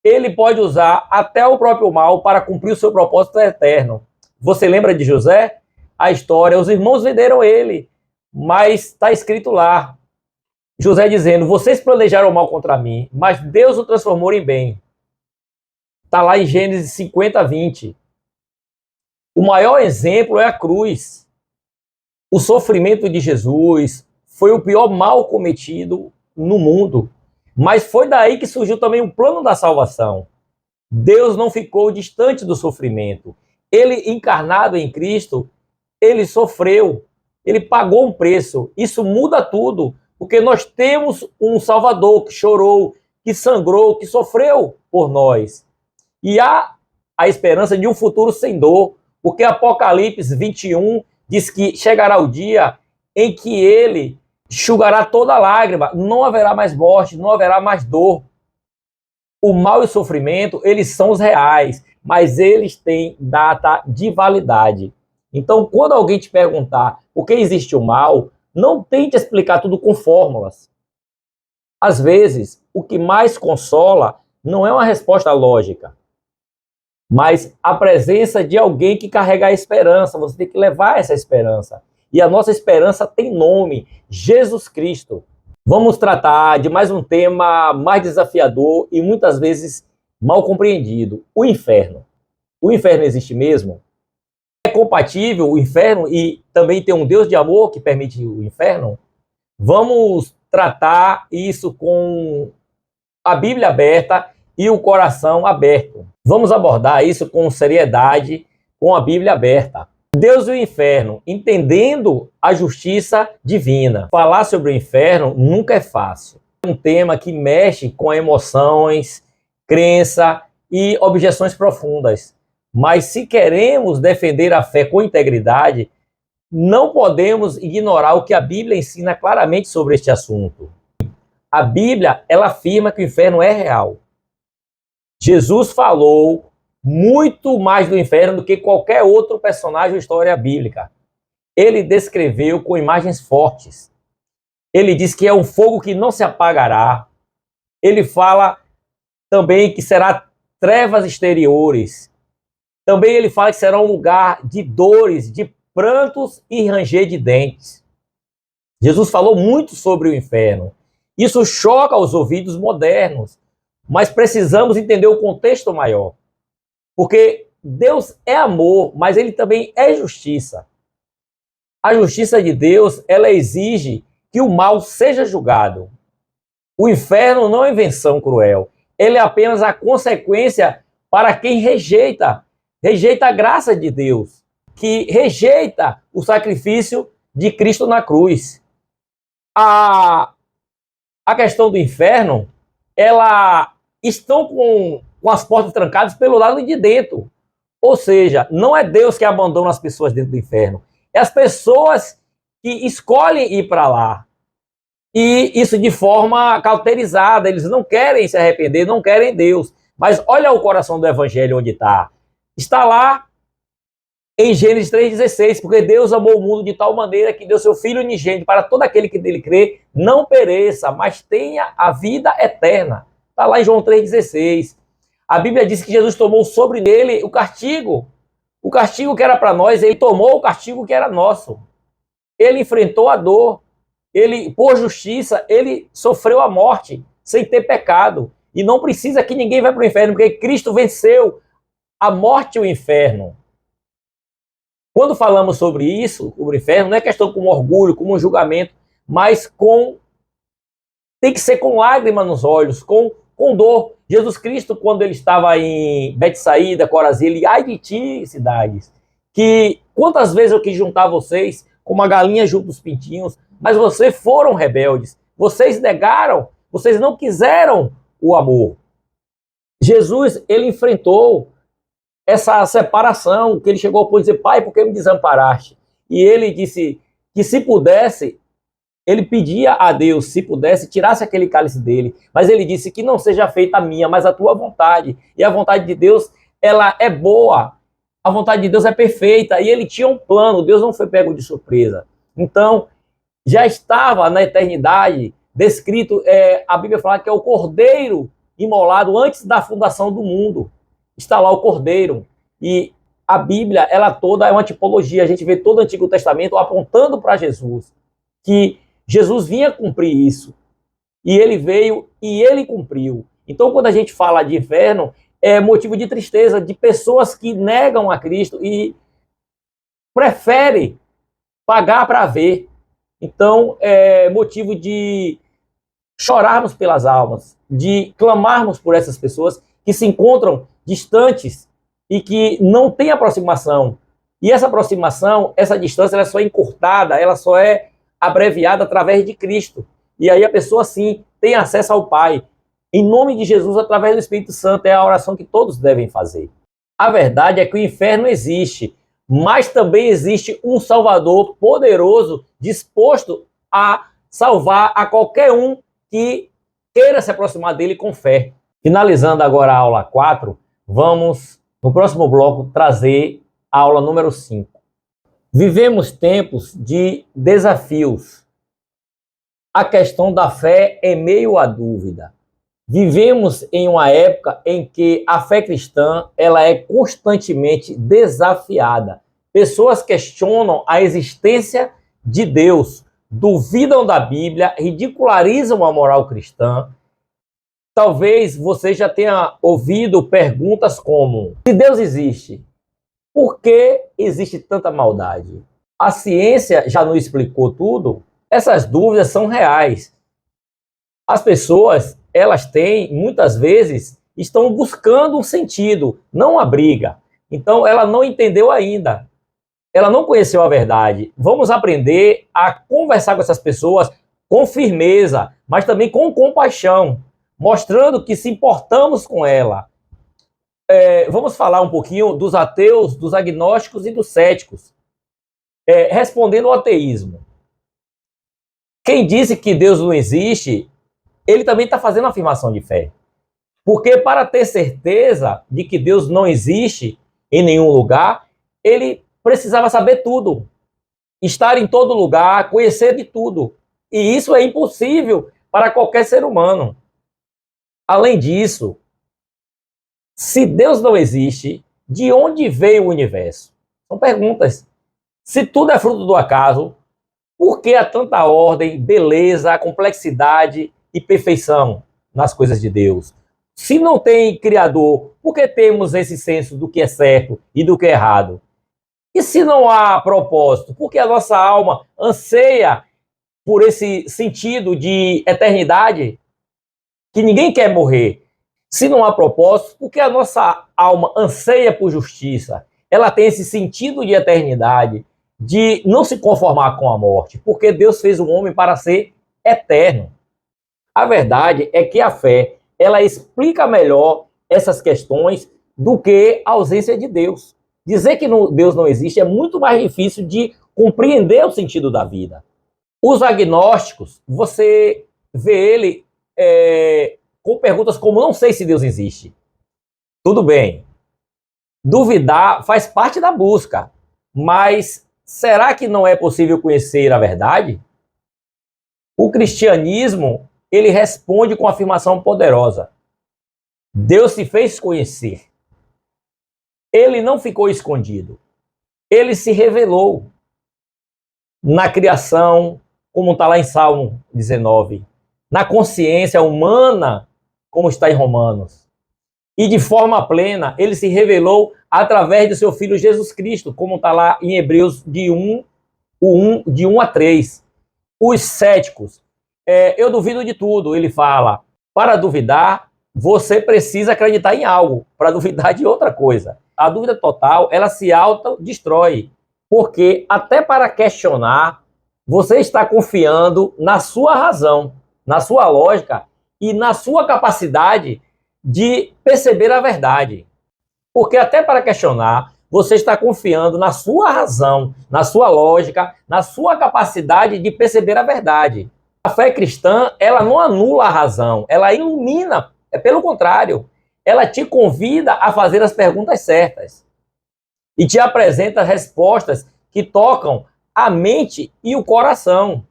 Ele pode usar até o próprio mal para cumprir o seu propósito eterno. Você lembra de José? A história, os irmãos venderam ele, mas está escrito lá, José dizendo, vocês planejaram mal contra mim, mas Deus o transformou em bem. Está lá em Gênesis 50, 20. O maior exemplo é a cruz. O sofrimento de Jesus foi o pior mal cometido no mundo. Mas foi daí que surgiu também o plano da salvação. Deus não ficou distante do sofrimento. Ele, encarnado em Cristo, ele sofreu. Ele pagou um preço. Isso muda tudo. Porque nós temos um Salvador que chorou, que sangrou, que sofreu por nós. E há a esperança de um futuro sem dor, porque Apocalipse 21 diz que chegará o dia em que ele enxugará toda lágrima, não haverá mais morte, não haverá mais dor. O mal e o sofrimento, eles são os reais, mas eles têm data de validade. Então, quando alguém te perguntar por que existe o mal, não tente explicar tudo com fórmulas. Às vezes, o que mais consola não é uma resposta lógica, mas a presença de alguém que carrega a esperança. Você tem que levar essa esperança. E a nossa esperança tem nome, Jesus Cristo. Vamos tratar de mais um tema mais desafiador e muitas vezes mal compreendido, o inferno. O inferno existe mesmo? É compatível o inferno e também tem um Deus de amor que permite o inferno? Vamos tratar isso com a Bíblia aberta e o coração aberto. Vamos abordar isso com seriedade, com a Bíblia aberta. Deus e o inferno, entendendo a justiça divina. Falar sobre o inferno nunca é fácil. É um tema que mexe com emoções, crença e objeções profundas. Mas se queremos defender a fé com integridade, não podemos ignorar o que a Bíblia ensina claramente sobre este assunto. A Bíblia, ela afirma que o inferno é real. Jesus falou muito mais do inferno do que qualquer outro personagem da história bíblica. Ele descreveu com imagens fortes. Ele diz que é um fogo que não se apagará. Ele fala também que será trevas exteriores. Também ele fala que será um lugar de dores, de prantos e ranger de dentes. Jesus falou muito sobre o inferno. Isso choca aos ouvidos modernos, mas precisamos entender o contexto maior. Porque Deus é amor, mas ele também é justiça. A justiça de Deus, ela exige que o mal seja julgado. O inferno não é invenção cruel. Ele é apenas a consequência para quem rejeita a graça de Deus, que rejeita o sacrifício de Cristo na cruz. A questão do inferno, ela estão com as portas trancadas pelo lado de dentro. Ou seja, não é Deus que abandona as pessoas dentro do inferno. É as pessoas que escolhem ir para lá. E isso de forma cauterizada. Eles não querem se arrepender, não querem Deus. Mas olha o coração do evangelho onde está. Está lá em Gênesis 3,16, porque Deus amou o mundo de tal maneira que deu seu Filho unigênito para todo aquele que nele crê, não pereça, mas tenha a vida eterna. Está lá em João 3,16. A Bíblia diz que Jesus tomou sobre ele o castigo que era para nós, ele tomou o castigo que era nosso. Ele enfrentou a dor, ele, por justiça, ele sofreu a morte, sem ter pecado. E não precisa que ninguém vá para o inferno, porque Cristo venceu a morte e o inferno. Quando falamos sobre isso, sobre o inferno, não é questão com orgulho, com um julgamento, mas tem que ser com lágrimas nos olhos, com dor. Jesus Cristo, quando ele estava em Betsaída, Corazim, ele, ai de ti, cidades, que quantas vezes eu quis juntar vocês como uma galinha junto dos pintinhos, mas vocês foram rebeldes, vocês negaram, vocês não quiseram o amor. Jesus, ele enfrentou essa separação, que ele chegou ao ponto de dizer, pai, por que me desamparaste? E ele disse que se pudesse, ele pedia a Deus, se pudesse, tirasse aquele cálice dele, mas ele disse que não seja feita a minha, mas a tua vontade. E a vontade de Deus, ela é boa, a vontade de Deus é perfeita, e ele tinha um plano, Deus não foi pego de surpresa. Então, já estava na eternidade descrito, a Bíblia fala que é o Cordeiro imolado antes da fundação do mundo. Está lá o Cordeiro. E a Bíblia, ela toda é uma tipologia. A gente vê todo o Antigo Testamento apontando para Jesus, que Jesus vinha cumprir isso. E ele veio e ele cumpriu. Então, quando a gente fala de inferno, é motivo de tristeza de pessoas que negam a Cristo e preferem pagar para ver. Então, é motivo de chorarmos pelas almas, de clamarmos por essas pessoas que se encontram distantes e que não têm aproximação. E essa aproximação, essa distância, ela só é encurtada, ela só é abreviada através de Cristo. E aí a pessoa, sim, tem acesso ao Pai. Em nome de Jesus, através do Espírito Santo, é a oração que todos devem fazer. A verdade é que o inferno existe, mas também existe um Salvador poderoso, disposto a salvar a qualquer um que queira se aproximar dele com fé. Finalizando agora a aula 4, vamos, no próximo bloco, trazer a aula número 5. Vivemos tempos de desafios. A questão da fé em meio à dúvida. Vivemos em uma época em que a fé cristã ela é constantemente desafiada. Pessoas questionam a existência de Deus, duvidam da Bíblia, ridicularizam a moral cristã. Talvez você já tenha ouvido perguntas como: se Deus existe, por que existe tanta maldade? A ciência já não explicou tudo? Essas dúvidas são reais. As pessoas, elas têm, muitas vezes, estão buscando um sentido, não a briga. Então, ela não entendeu ainda. Ela não conheceu a verdade. Vamos aprender a conversar com essas pessoas com firmeza, mas também com compaixão, mostrando que se importamos com ela. Vamos falar um pouquinho dos ateus, dos agnósticos e dos céticos. Respondendo ao ateísmo. Quem disse que Deus não existe, ele também está fazendo uma afirmação de fé. Porque para ter certeza de que Deus não existe em nenhum lugar, ele precisava saber tudo. Estar em todo lugar, conhecer de tudo. E isso é impossível para qualquer ser humano. Além disso, se Deus não existe, de onde veio o universo? São perguntas. Se tudo é fruto do acaso, por que há tanta ordem, beleza, complexidade e perfeição nas coisas de Deus? Se não tem Criador, por que temos esse senso do que é certo e do que é errado? E se não há propósito, por que a nossa alma anseia por esse sentido de eternidade, que ninguém quer morrer. Se não há propósito, porque a nossa alma anseia por justiça, ela tem esse sentido de eternidade, de não se conformar com a morte, porque Deus fez o homem para ser eterno. A verdade é que a fé, ela explica melhor essas questões do que a ausência de Deus. Dizer que Deus não existe é muito mais difícil de compreender o sentido da vida. Os agnósticos, você vê ele com perguntas como: não sei se Deus existe. Tudo bem. Duvidar faz parte da busca, mas será que não é possível conhecer a verdade? O cristianismo, ele responde com uma afirmação poderosa: Deus se fez conhecer. Ele não ficou escondido. Ele se revelou na criação, como está lá em Salmo 19, na consciência humana, como está em Romanos. E de forma plena, ele se revelou através do seu Filho Jesus Cristo, como está lá em Hebreus de 1 a 3. Os céticos, eu duvido de tudo, ele fala. Para duvidar, você precisa acreditar em algo, para duvidar de outra coisa. A dúvida total, ela se autodestrói, porque até para questionar, você está confiando na sua razão, na sua lógica e na sua capacidade de perceber a verdade. Porque até para questionar, você está confiando na sua razão, na sua lógica, na sua capacidade de perceber a verdade. A fé cristã, ela não anula a razão, ela ilumina, pelo contrário, ela te convida a fazer as perguntas certas e te apresenta respostas que tocam a mente e o coração.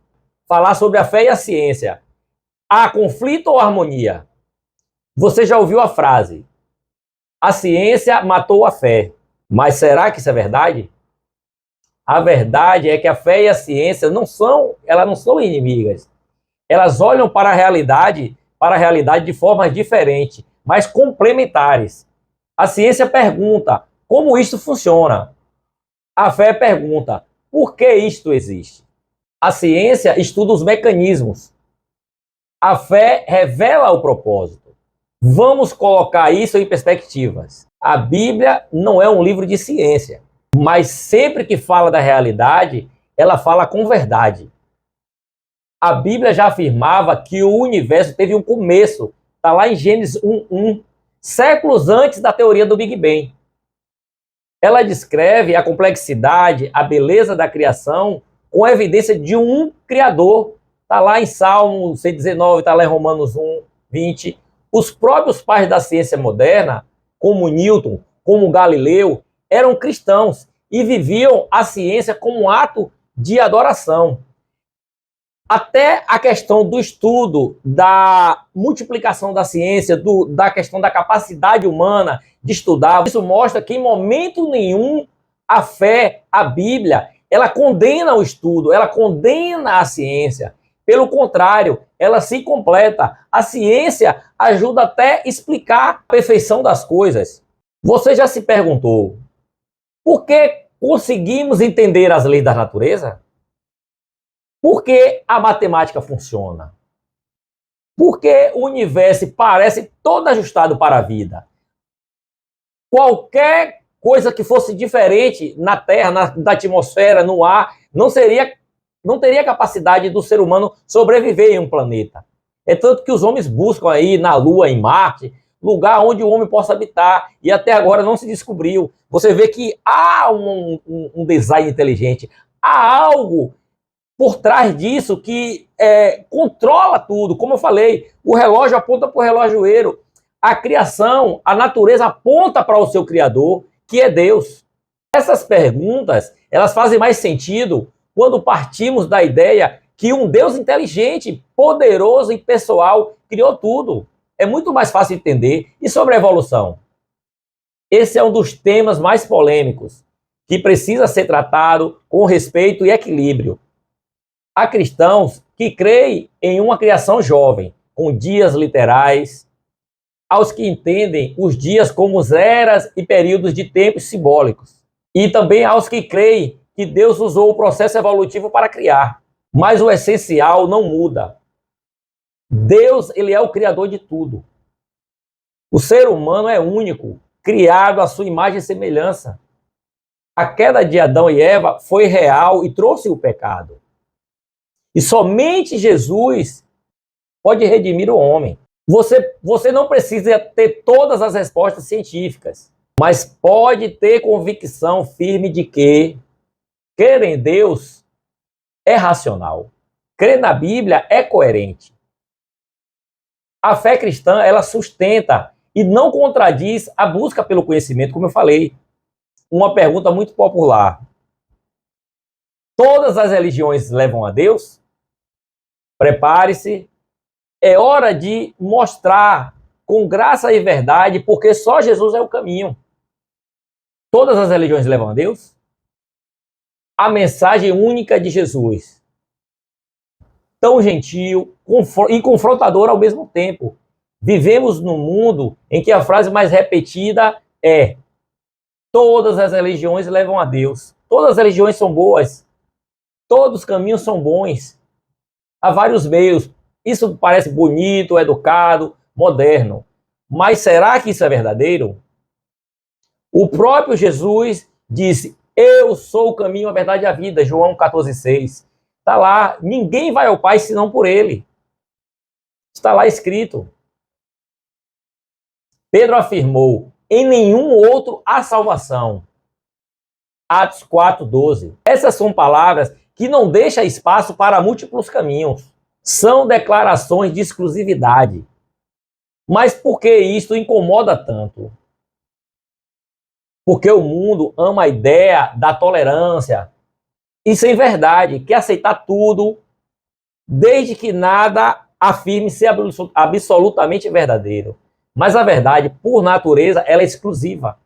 Falar sobre a fé e a ciência. Há conflito ou harmonia? Você já ouviu a frase: a ciência matou a fé. Mas será que isso é verdade? A verdade é que a fé e a ciência não são inimigas. Elas olham para a realidade de formas diferentes, mas complementares. A ciência pergunta: como isto funciona? A fé pergunta: por que isto existe? A ciência estuda os mecanismos. A fé revela o propósito. Vamos colocar isso em perspectivas. A Bíblia não é um livro de ciência, mas sempre que fala da realidade, ela fala com verdade. A Bíblia já afirmava que o universo teve um começo. Está lá em Gênesis 1:1, séculos antes da teoria do Big Bang. Ela descreve a complexidade, a beleza da criação com a evidência de um Criador. Está lá em Salmo 119, está lá em Romanos 1:20. Os próprios pais da ciência moderna, como Newton, como Galileu, eram cristãos e viviam a ciência como um ato de adoração. Até a questão do estudo, da multiplicação da ciência, da questão da capacidade humana de estudar, isso mostra que em momento nenhum a fé, a Bíblia, ela condena o estudo, ela condena a ciência. Pelo contrário, ela se completa. A ciência ajuda até a explicar a perfeição das coisas. Você já se perguntou por que conseguimos entender as leis da natureza? Por que a matemática funciona? Por que o universo parece todo ajustado para a vida? Qualquer coisa que fosse diferente na Terra, na atmosfera, no ar, não teria capacidade do ser humano sobreviver em um planeta. É tanto que os homens buscam aí na Lua, em Marte, lugar onde o homem possa habitar, e até agora não se descobriu. Você vê que há um design inteligente, há algo por trás disso que controla tudo. Como eu falei, o relógio aponta para o relojoeiro. A criação, a natureza aponta para o seu Criador, que é Deus. Essas perguntas, elas fazem mais sentido quando partimos da ideia que um Deus inteligente, poderoso e pessoal criou tudo. É muito mais fácil entender. E sobre a evolução? Esse é um dos temas mais polêmicos, que precisa ser tratado com respeito e equilíbrio. Há cristãos que creem em uma criação jovem, com dias literais, aos que entendem os dias como eras e períodos de tempos simbólicos. E também aos que creem que Deus usou o processo evolutivo para criar. Mas o essencial não muda. Deus, ele é o criador de tudo. O ser humano é único, criado à sua imagem e semelhança. A queda de Adão e Eva foi real e trouxe o pecado. E somente Jesus pode redimir o homem. Você não precisa ter todas as respostas científicas, mas pode ter convicção firme de que crer em Deus é racional. Crer na Bíblia é coerente. A fé cristã, ela sustenta e não contradiz a busca pelo conhecimento, como eu falei. Uma pergunta muito popular. Todas as religiões levam a Deus? Prepare-se. É hora de mostrar com graça e verdade, porque só Jesus é o caminho. Todas as religiões levam a Deus? A mensagem única de Jesus, tão gentil e confrontador ao mesmo tempo. Vivemos num mundo em que a frase mais repetida é: todas as religiões levam a Deus. Todas as religiões são boas. Todos os caminhos são bons. Há vários meios. Isso parece bonito, educado, moderno. Mas será que isso é verdadeiro? O próprio Jesus disse: eu sou o caminho, a verdade e a vida. João 14,6. Está lá. Ninguém vai ao Pai senão por ele. Está lá escrito. Pedro afirmou: em nenhum outro há salvação. Atos 4,12. Essas são palavras que não deixam espaço para múltiplos caminhos. São declarações de exclusividade. Mas por que isso incomoda tanto? Porque o mundo ama a ideia da tolerância. Isso é verdade, quer aceitar tudo, desde que nada afirme ser absolutamente verdadeiro. Mas a verdade, por natureza, ela é exclusiva.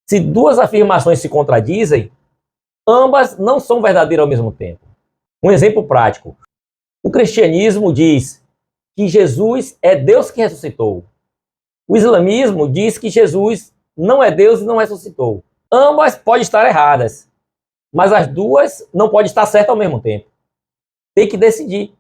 Se duas afirmações se contradizem, ambas não são verdadeiras ao mesmo tempo. Um exemplo prático. O cristianismo diz que Jesus é Deus que ressuscitou. O islamismo diz que Jesus não é Deus e não ressuscitou. Ambas podem estar erradas, mas as duas não podem estar certas ao mesmo tempo. Tem que decidir.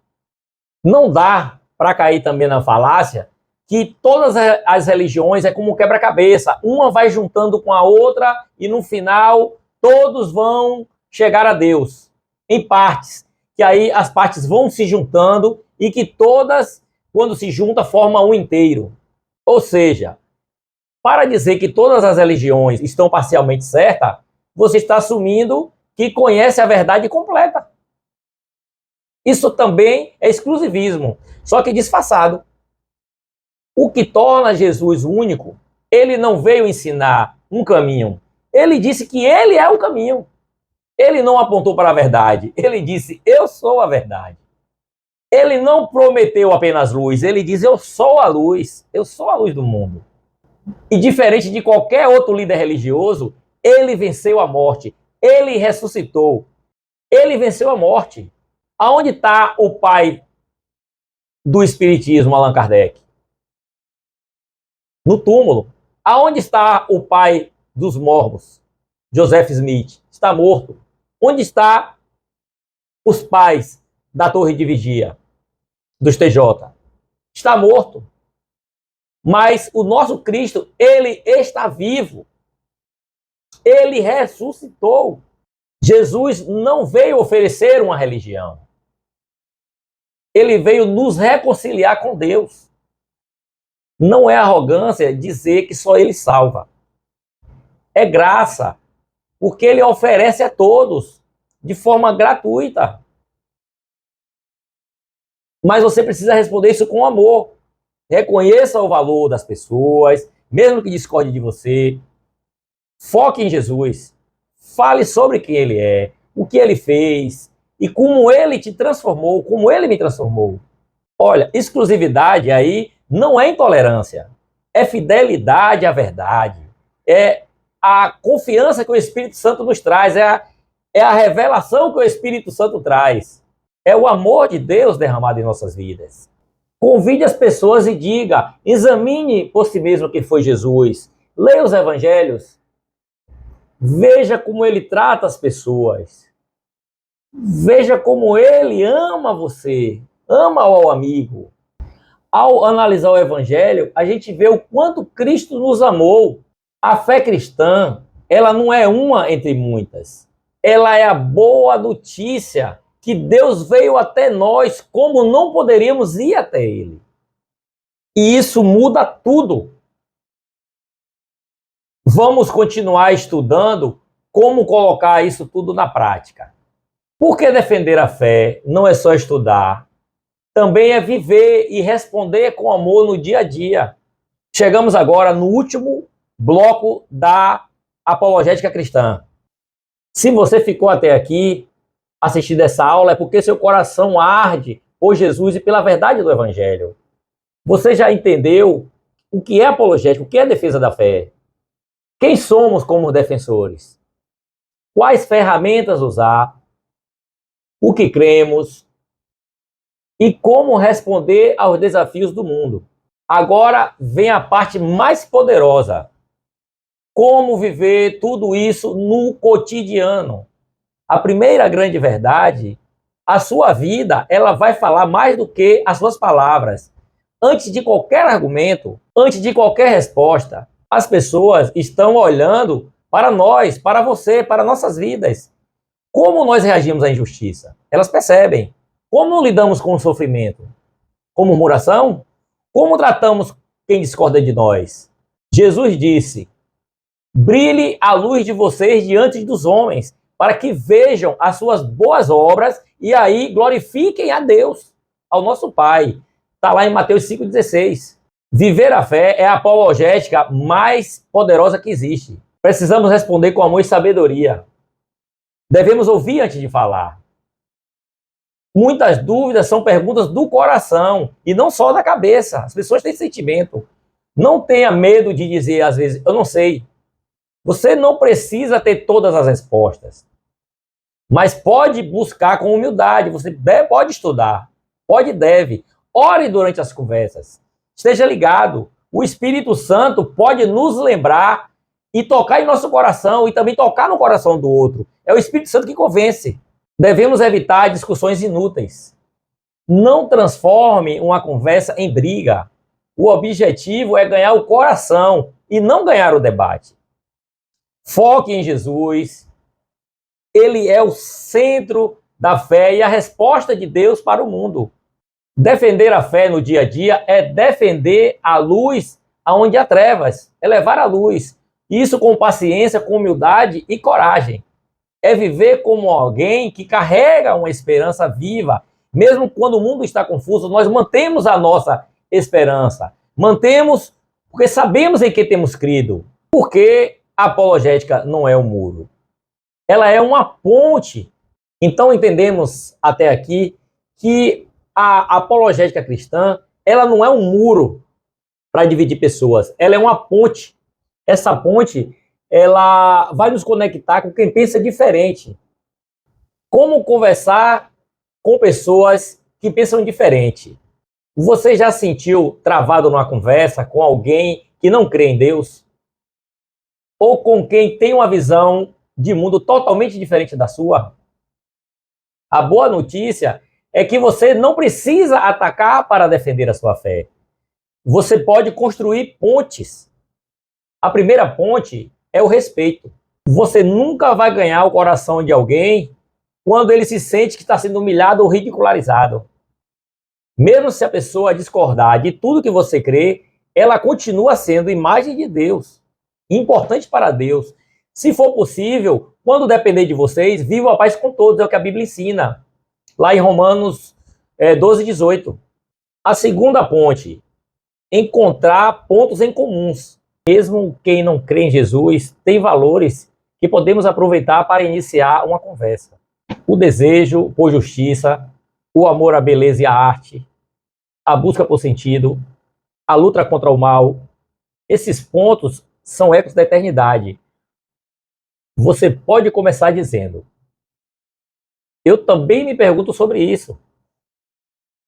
Não dá para cair também na falácia que todas as religiões é como um quebra-cabeça. Uma vai juntando com a outra e no final todos vão chegar a Deus em partes. Que aí as partes vão se juntando e que todas, quando se juntam, formam um inteiro. Ou seja, para dizer que todas as religiões estão parcialmente certas, você está assumindo que conhece a verdade completa. Isso também é exclusivismo, só que disfarçado. O que torna Jesus único, ele não veio ensinar um caminho. Ele disse que ele é o caminho. Ele não apontou para a verdade. Ele disse: eu sou a verdade. Ele não prometeu apenas luz. Ele diz: eu sou a luz. Eu sou a luz do mundo. E diferente de qualquer outro líder religioso, ele venceu a morte. Ele ressuscitou. Ele venceu a morte. Aonde está o pai do espiritismo, Allan Kardec? No túmulo. Aonde está o pai dos mormons, Joseph Smith? Está morto. Onde está os pais da torre de vigia, dos TJ? Está morto. Mas o nosso Cristo, ele está vivo. Ele ressuscitou. Jesus não veio oferecer uma religião. Ele veio nos reconciliar com Deus. Não é arrogância dizer que só ele salva. É graça, porque ele oferece a todos de forma gratuita. Mas você precisa responder isso com amor. Reconheça o valor das pessoas, mesmo que discorde de você. Foque em Jesus. Fale sobre quem ele é, o que ele fez e como ele te transformou, como ele me transformou. Olha, exclusividade aí não é intolerância, é fidelidade à verdade, é a confiança que o Espírito Santo nos traz, é a revelação que o Espírito Santo traz, é o amor de Deus derramado em nossas vidas. Convide as pessoas e diga: examine por si mesmo quem foi Jesus, leia os evangelhos, veja como ele trata as pessoas. Veja como ele ama você, ama o amigo. Ao analisar o Evangelho, a gente vê o quanto Cristo nos amou. A fé cristã, ela não é uma entre muitas. Ela é a boa notícia que Deus veio até nós como não poderíamos ir até Ele. E isso muda tudo. Vamos continuar estudando como colocar isso tudo na prática. Porque defender a fé não é só estudar, também é viver e responder com amor no dia a dia. Chegamos agora no último bloco da apologética cristã. Se você ficou até aqui assistindo essa aula, é porque seu coração arde por Jesus e pela verdade do Evangelho. Você já entendeu o que é apologética, o que é defesa da fé? Quem somos como defensores? Quais ferramentas usar? O que cremos? E como responder aos desafios do mundo? Agora vem a parte mais poderosa. Como viver tudo isso no cotidiano? A primeira grande verdade, a sua vida, ela vai falar mais do que as suas palavras. Antes de qualquer argumento, antes de qualquer resposta, as pessoas estão olhando para nós, para você, para nossas vidas. Como nós reagimos à injustiça? Elas percebem. Como lidamos com o sofrimento? Com murmuração? Como tratamos quem discorda de nós? Jesus disse: brilhe a luz de vocês diante dos homens, para que vejam as suas boas obras e aí glorifiquem a Deus, ao nosso Pai. Está lá em Mateus 5,16. Viver a fé é a apologética mais poderosa que existe. Precisamos responder com amor e sabedoria. Devemos ouvir antes de falar. Muitas dúvidas são perguntas do coração e não só da cabeça. As pessoas têm sentimento. Não tenha medo de dizer, às vezes, eu não sei. Você não precisa ter todas as respostas, mas pode buscar com humildade. Você pode estudar, pode e deve. Ore durante as conversas. Esteja ligado. O Espírito Santo pode nos lembrar e tocar em nosso coração e também tocar no coração do outro. É o Espírito Santo que convence. Devemos evitar discussões inúteis. Não transforme uma conversa em briga. O objetivo é ganhar o coração e não ganhar o debate. Foque em Jesus. Ele é o centro da fé e a resposta de Deus para o mundo. Defender a fé no dia a dia é defender a luz aonde há trevas, é levar a luz. Isso com paciência, com humildade e coragem. É viver como alguém que carrega uma esperança viva. Mesmo quando o mundo está confuso, nós mantemos a nossa esperança. Mantemos porque sabemos em que temos crido. Porque a apologética não é um muro. Ela é uma ponte. Então entendemos até aqui que a apologética cristã, ela não é um muro para dividir pessoas. Ela é uma ponte. Essa ponte, ela vai nos conectar com quem pensa diferente. Como conversar com pessoas que pensam diferente? Você já sentiu travado numa conversa com alguém que não crê em Deus? Ou com quem tem uma visão de mundo totalmente diferente da sua? A boa notícia é que você não precisa atacar para defender a sua fé. Você pode construir pontes. A primeira ponte é o respeito. Você nunca vai ganhar o coração de alguém quando ele se sente que está sendo humilhado ou ridicularizado. Mesmo se a pessoa discordar de tudo que você crê, ela continua sendo imagem de Deus, importante para Deus. Se for possível, quando depender de vocês, vivam a paz com todos, é o que a Bíblia ensina. Lá em Romanos 12:18. A segunda ponte, encontrar pontos em comuns. Mesmo quem não crê em Jesus tem valores que podemos aproveitar para iniciar uma conversa. O desejo por justiça, o amor à beleza e à arte, a busca por sentido, a luta contra o mal. Esses pontos são ecos da eternidade. Você pode começar dizendo: eu também me pergunto sobre isso.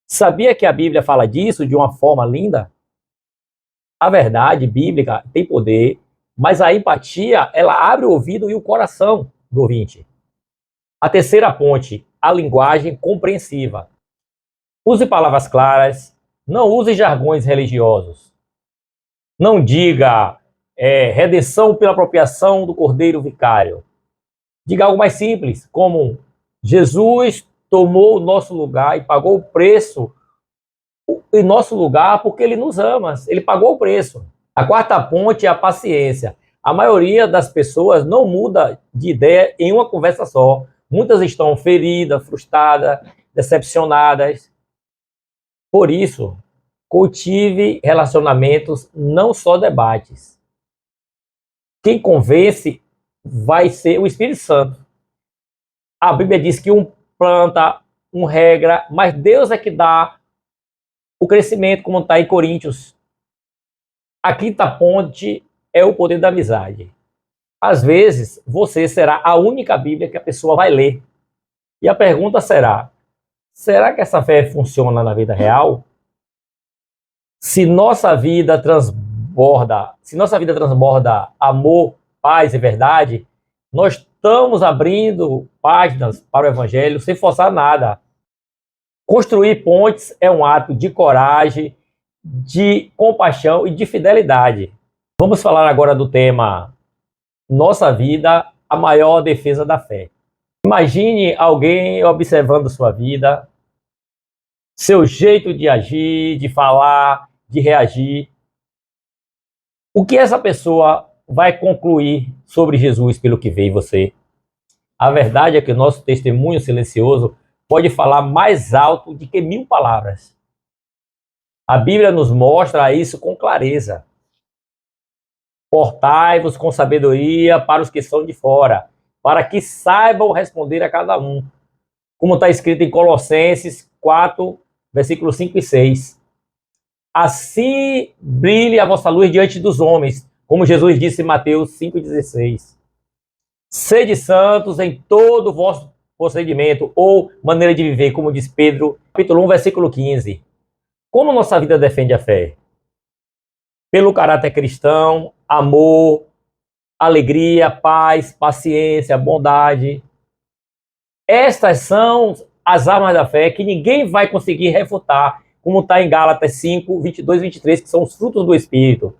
Sabia que a Bíblia fala disso de uma forma linda? A verdade bíblica tem poder, mas a empatia, ela abre o ouvido e o coração do ouvinte. A terceira ponte, a linguagem compreensiva. Use palavras claras, não use jargões religiosos. Não diga redenção pela apropriação do Cordeiro Vicário. Diga algo mais simples, como Jesus tomou o nosso lugar e pagou o preço em nosso lugar porque ele nos ama, ele pagou o preço. A quarta ponte é a paciência. A maioria das pessoas não muda de ideia em uma conversa só. Muitas estão feridas, frustradas, decepcionadas. Por isso, cultive relacionamentos, não só debates. Quem convence vai ser o Espírito Santo. A Bíblia diz que um planta, um regra, mas Deus é que dá o crescimento, como está em Coríntios. A quinta ponte é o poder da amizade. Às vezes, você será a única Bíblia que a pessoa vai ler. E a pergunta será que essa fé funciona na vida real? Se nossa vida transborda amor, paz e verdade, nós estamos abrindo páginas para o Evangelho sem forçar nada. Construir pontes é um ato de coragem, de compaixão e de fidelidade. Vamos falar agora do tema Nossa Vida, a maior defesa da fé. Imagine alguém observando sua vida, seu jeito de agir, de falar, de reagir. O que essa pessoa vai concluir sobre Jesus pelo que vê em você? A verdade é que o nosso testemunho silencioso pode falar mais alto do que 1000 palavras. A Bíblia nos mostra isso com clareza. Portai-vos com sabedoria para os que são de fora, para que saibam responder a cada um. Como está escrito em Colossenses 4, versículos 5 e 6. Assim brilhe a vossa luz diante dos homens, como Jesus disse em Mateus 5,16. Sede santos em todo o vosso procedimento ou maneira de viver, como diz Pedro, capítulo 1, versículo 15. Como nossa vida defende a fé? Pelo caráter cristão, amor, alegria, paz, paciência, bondade. Estas são as armas da fé que ninguém vai conseguir refutar, como está em Gálatas 5, 22 e 23, que são os frutos do Espírito.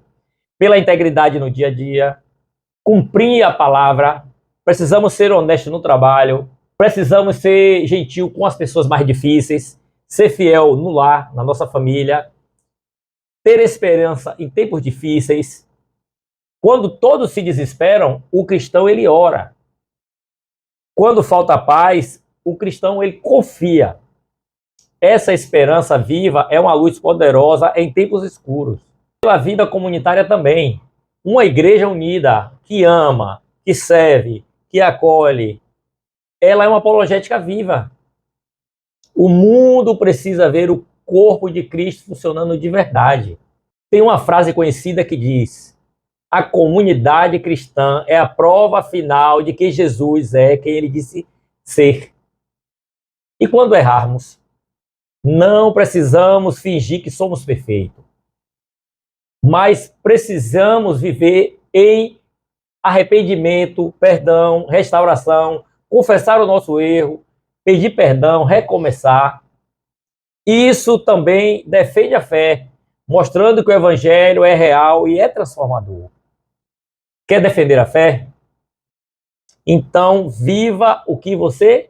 Pela integridade no dia a dia, cumprir a palavra, precisamos ser honestos no trabalho, precisamos ser gentil com as pessoas mais difíceis, ser fiel no lar, na nossa família, ter esperança em tempos difíceis. Quando todos se desesperam, o cristão ele ora. Quando falta paz, o cristão ele confia. Essa esperança viva é uma luz poderosa em tempos escuros. Pela vida comunitária também. Uma igreja unida, que ama, que serve, que acolhe, ela é uma apologética viva. O mundo precisa ver o corpo de Cristo funcionando de verdade. Tem uma frase conhecida que diz: a comunidade cristã é a prova final de que Jesus é quem ele disse ser. E quando errarmos, não precisamos fingir que somos perfeitos, mas precisamos viver em arrependimento, perdão, restauração, confessar o nosso erro, pedir perdão, recomeçar. Isso também defende a fé, mostrando que o Evangelho é real e é transformador. Quer defender a fé? Então, viva o que você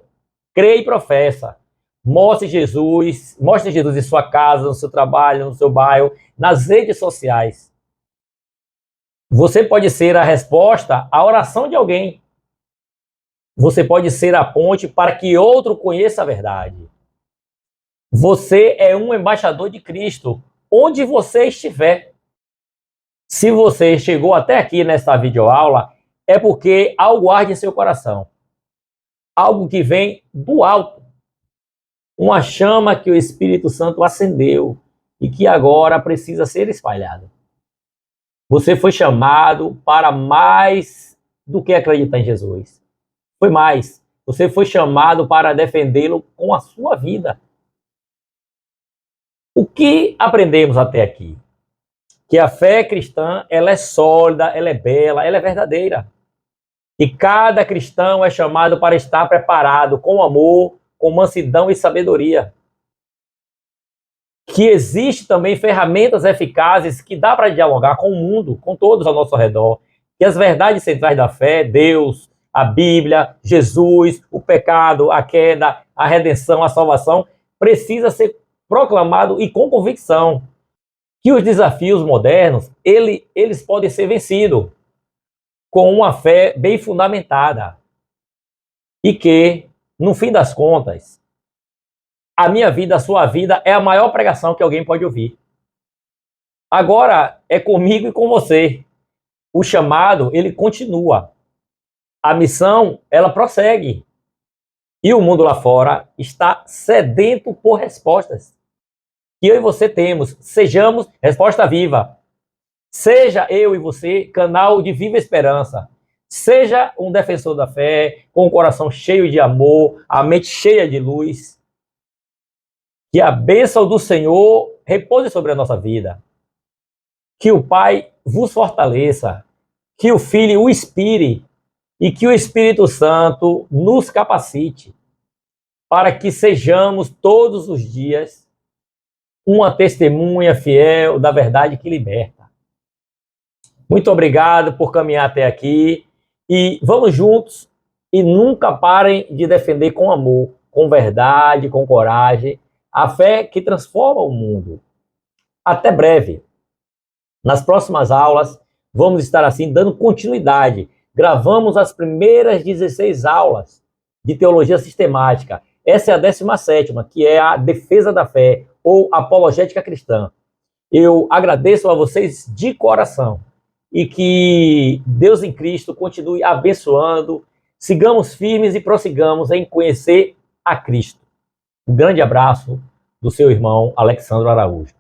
crê e professa. Mostre Jesus em sua casa, no seu trabalho, no seu bairro, nas redes sociais. Você pode ser a resposta à oração de alguém. Você pode ser a ponte para que outro conheça a verdade. Você é um embaixador de Cristo, onde você estiver. Se você chegou até aqui nesta videoaula, é porque algo arde em seu coração. Algo que vem do alto. Uma chama que o Espírito Santo acendeu e que agora precisa ser espalhada. Você foi chamado para mais do que acreditar em Jesus. Foi mais. Você foi chamado para defendê-lo com a sua vida. O que aprendemos até aqui? Que a fé cristã, ela é sólida, ela é bela, ela é verdadeira. E cada cristão é chamado para estar preparado com amor, com mansidão e sabedoria. Que existe também ferramentas eficazes que dá para dialogar com o mundo, com todos ao nosso redor. Que as verdades centrais da fé, Deus, a Bíblia, Jesus, o pecado, a queda, a redenção, a salvação, precisa ser proclamado e com convicção. Que os desafios modernos, eles podem ser vencidos com uma fé bem fundamentada. E que, no fim das contas, a minha vida, a sua vida, é a maior pregação que alguém pode ouvir. Agora é comigo e com você. O chamado, ele continua. A missão, ela prossegue. E o mundo lá fora está sedento por respostas. Que eu e você temos. Sejamos resposta viva. Seja eu e você canal de viva esperança. Seja um defensor da fé, com o coração cheio de amor, a mente cheia de luz. Que a bênção do Senhor repouse sobre a nossa vida. Que o Pai vos fortaleça. Que o Filho o inspire. E que o Espírito Santo nos capacite para que sejamos todos os dias uma testemunha fiel da verdade que liberta. Muito obrigado por caminhar até aqui e vamos juntos e nunca parem de defender com amor, com verdade, com coragem, a fé que transforma o mundo. Até breve. Nas próximas aulas, vamos estar assim dando continuidade. Gravamos as primeiras 16 aulas de teologia sistemática. Essa é a 17ª, que é a defesa da fé, ou apologética cristã. Eu agradeço a vocês de coração e que Deus em Cristo continue abençoando. Sigamos firmes e prossigamos em conhecer a Cristo. Um grande abraço do seu irmão Alexandro Araújo.